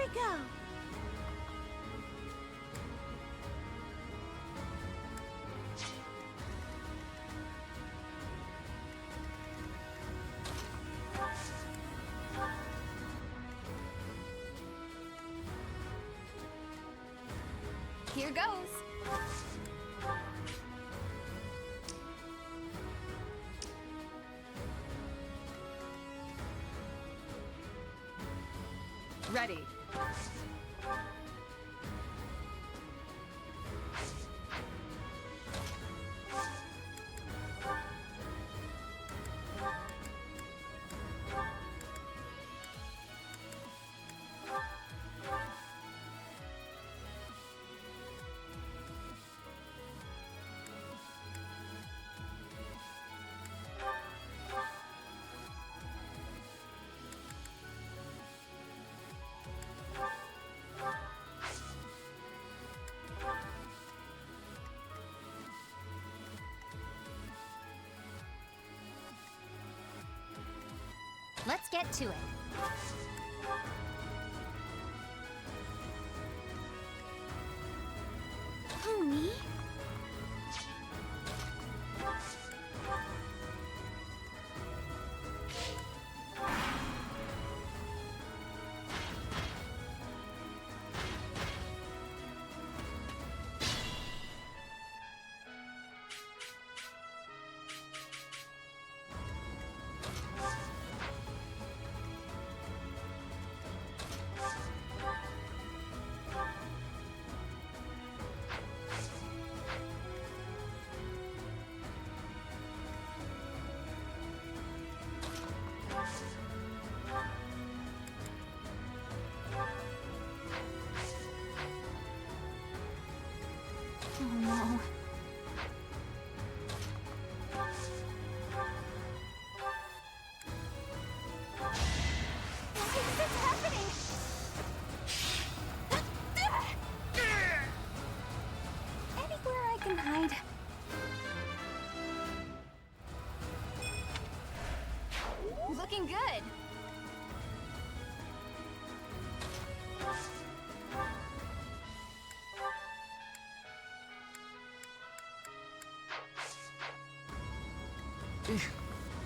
we go! Here goes. Ready. Let's get to it. Pony? Oh no. Why is this happening? Anywhere I can hide. Looking good.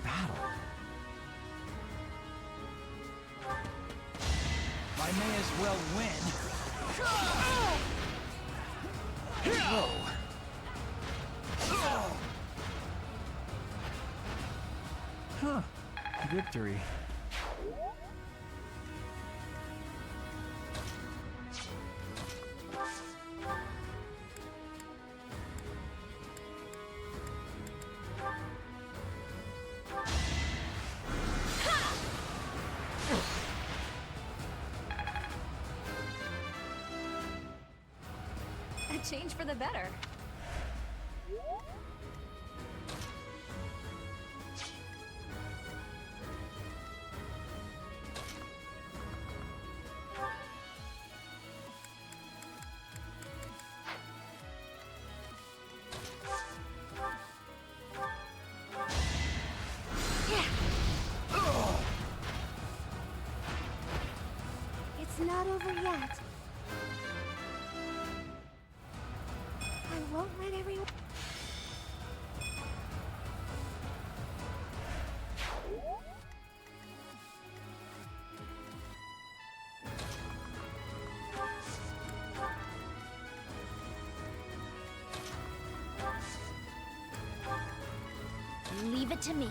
Battle. I may as well win. Whoa. Huh. Victory. A change for the better. It's not over yet. I won't let everyone... Leave it to me.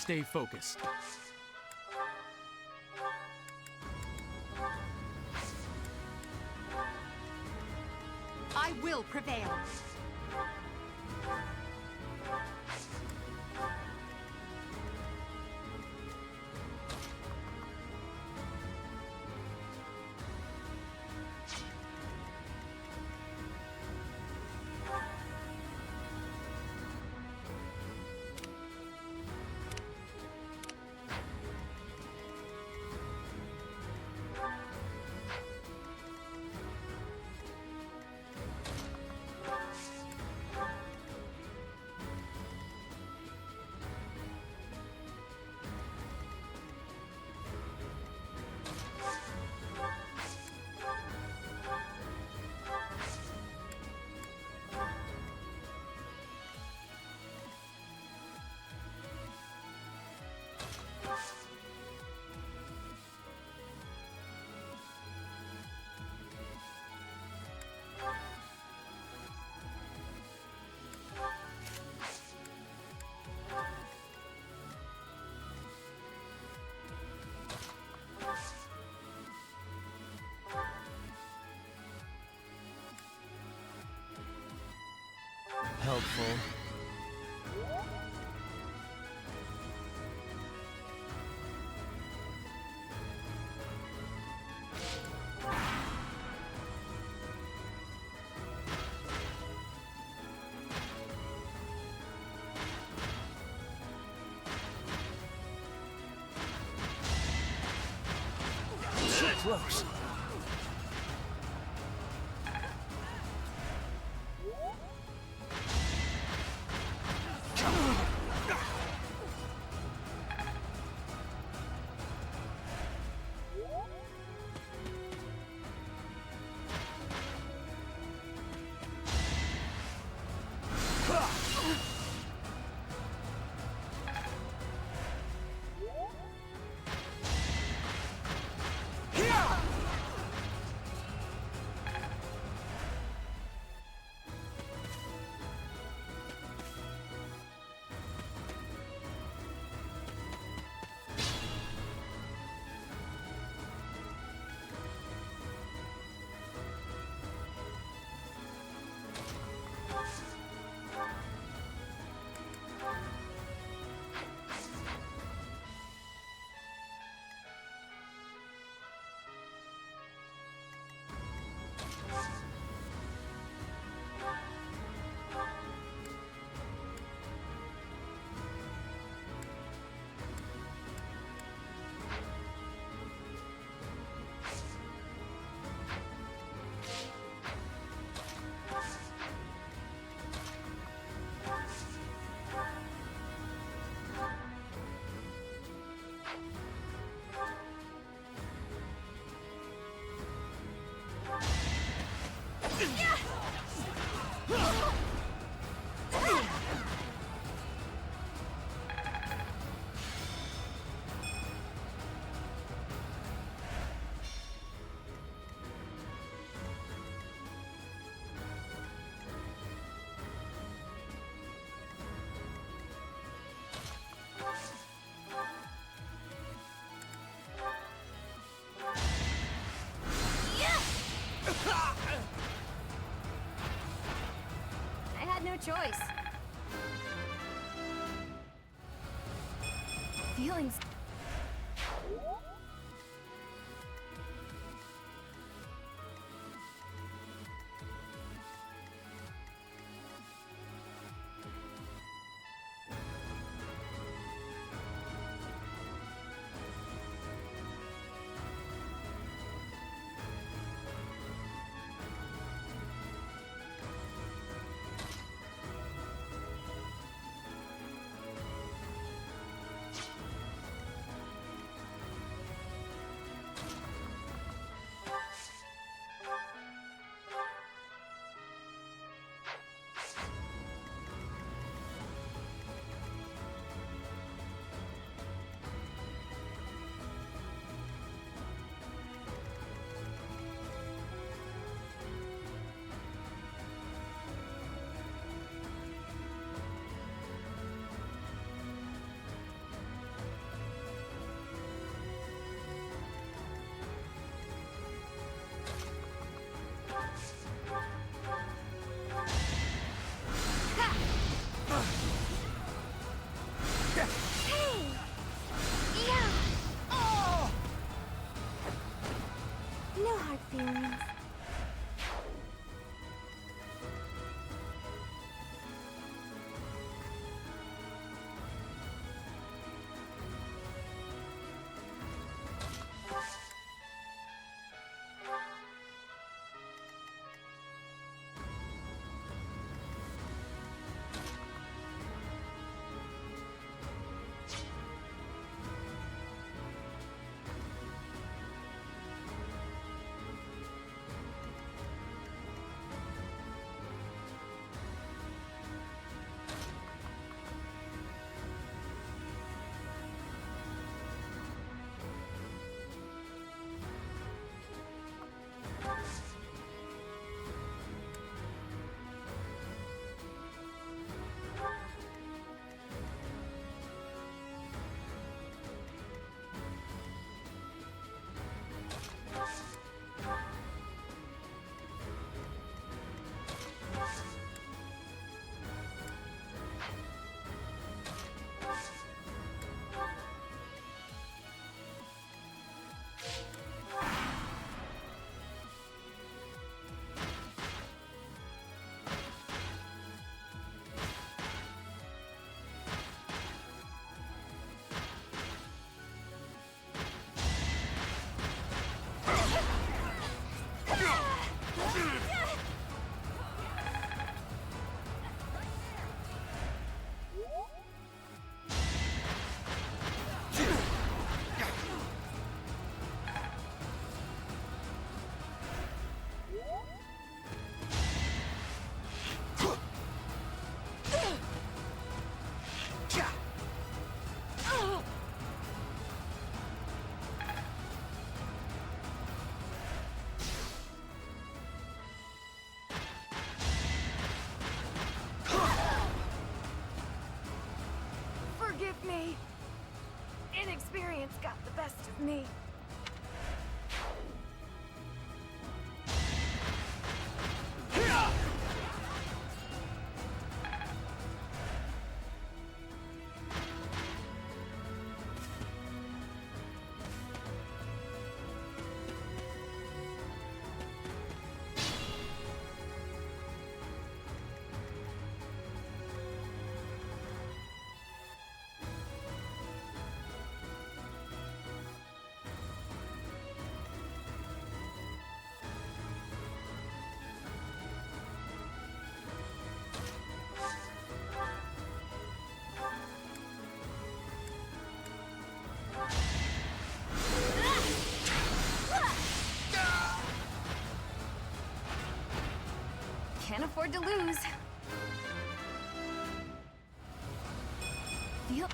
stay focused. I will prevail. Helpful. So close. I had no choice. Feelings. me. Can't afford to lose. Feel...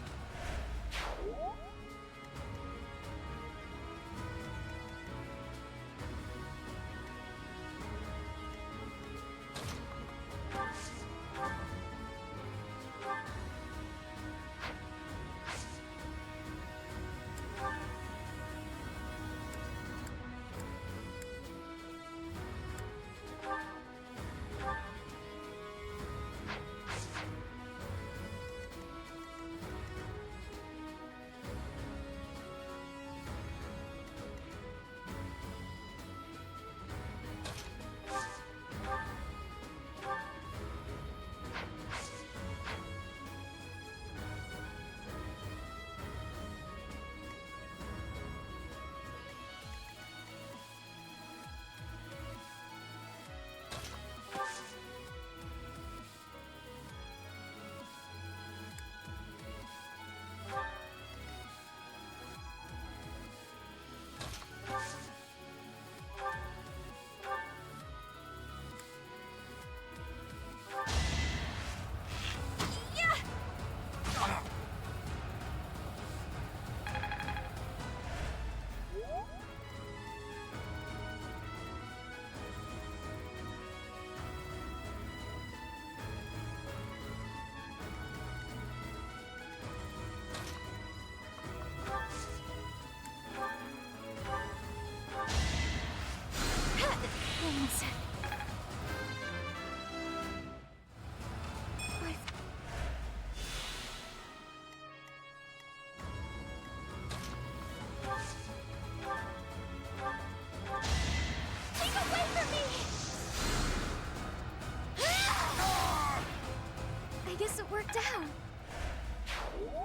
I guess it worked out.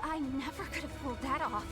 I never could have pulled that off.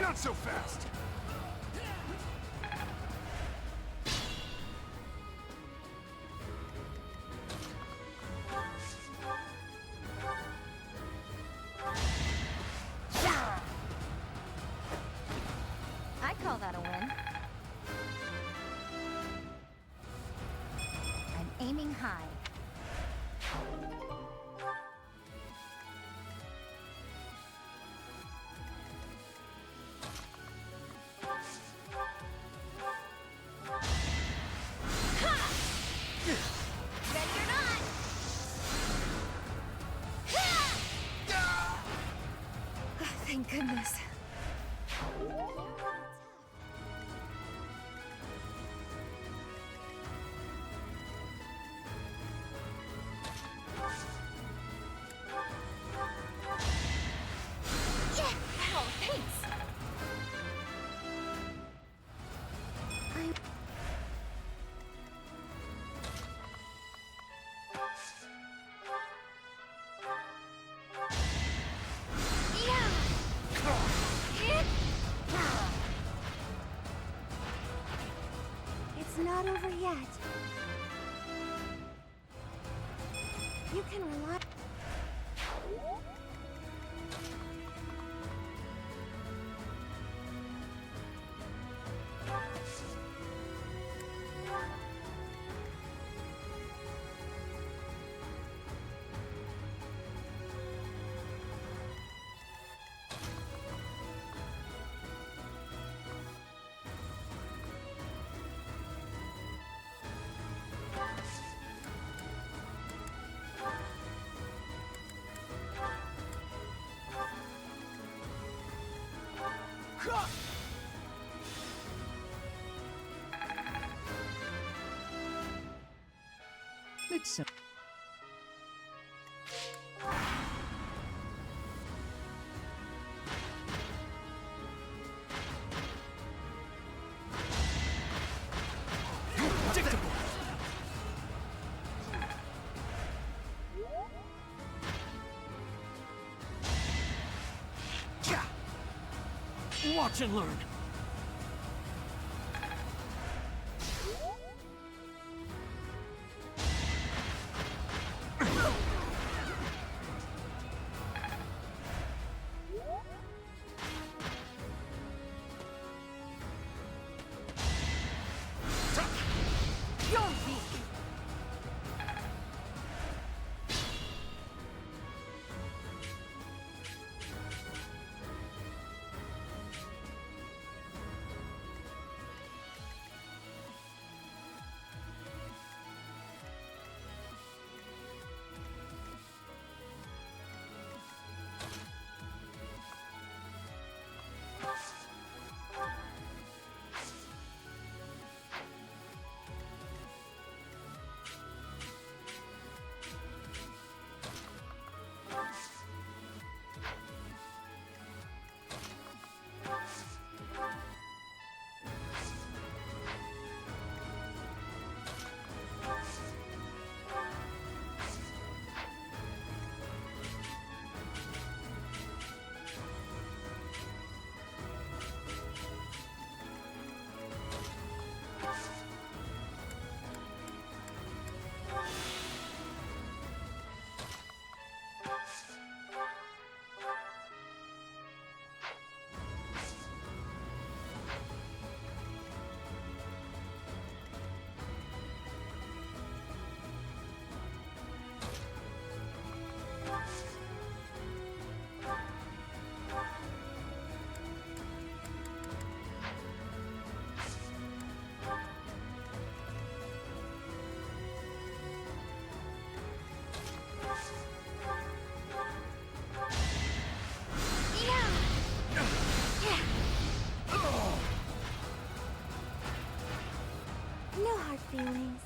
Not so fast! I call that a win. I'm aiming high. Thank goodness. Ow, thanks. It's not over yet. You can rely. Makes sense. Predictable! Watch and learn. You're weak. No hard feelings.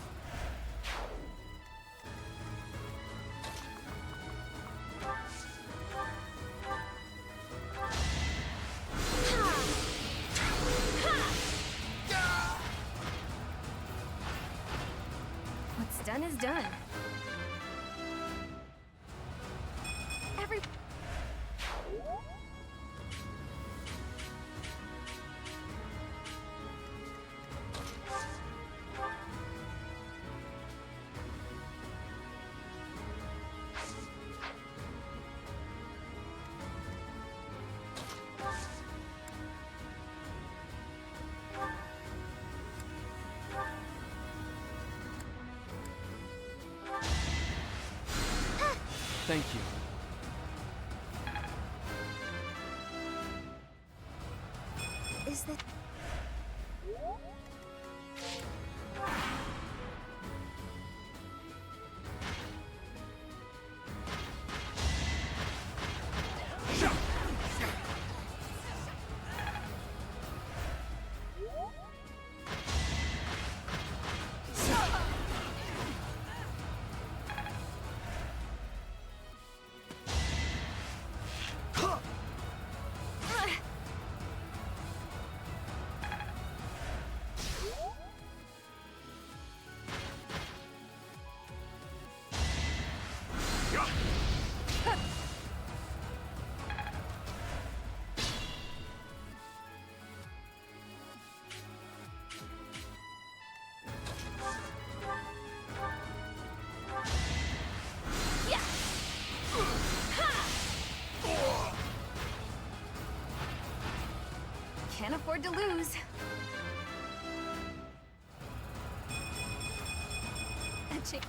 What's done is done. Every. Thank you. Is that. Can't afford to lose. Aching.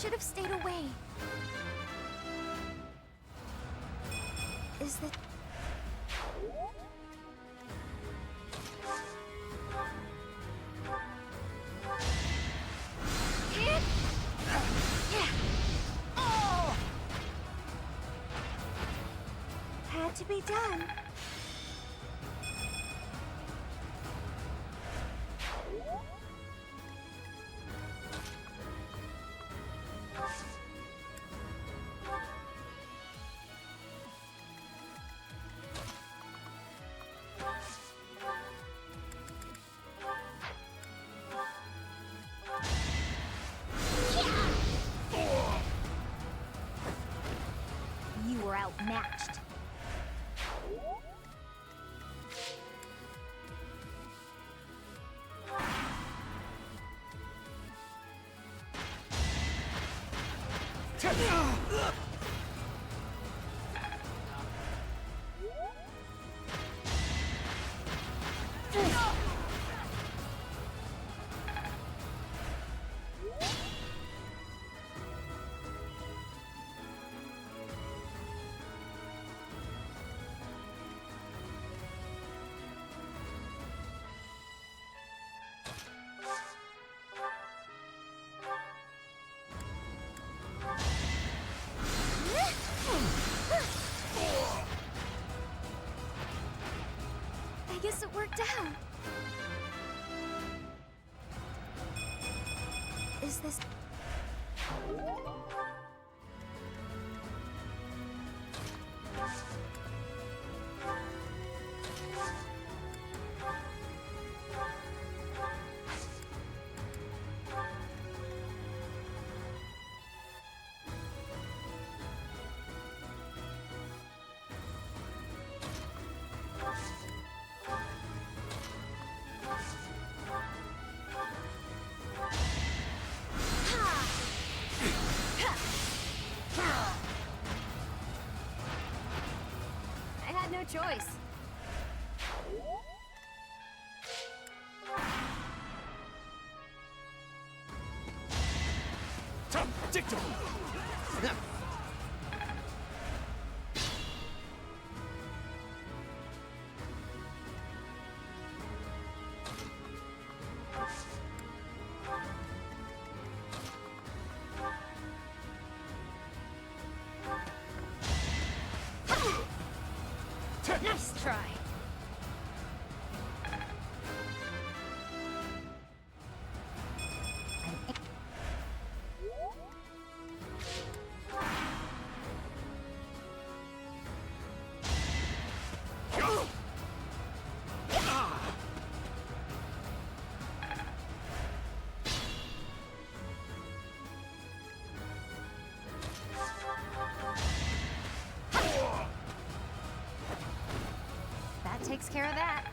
Should have stayed away. Is that... Had to be done. You were outmatched. I guess it worked out. Is this... I had no choice. Dictum! Nice try. That takes care of that.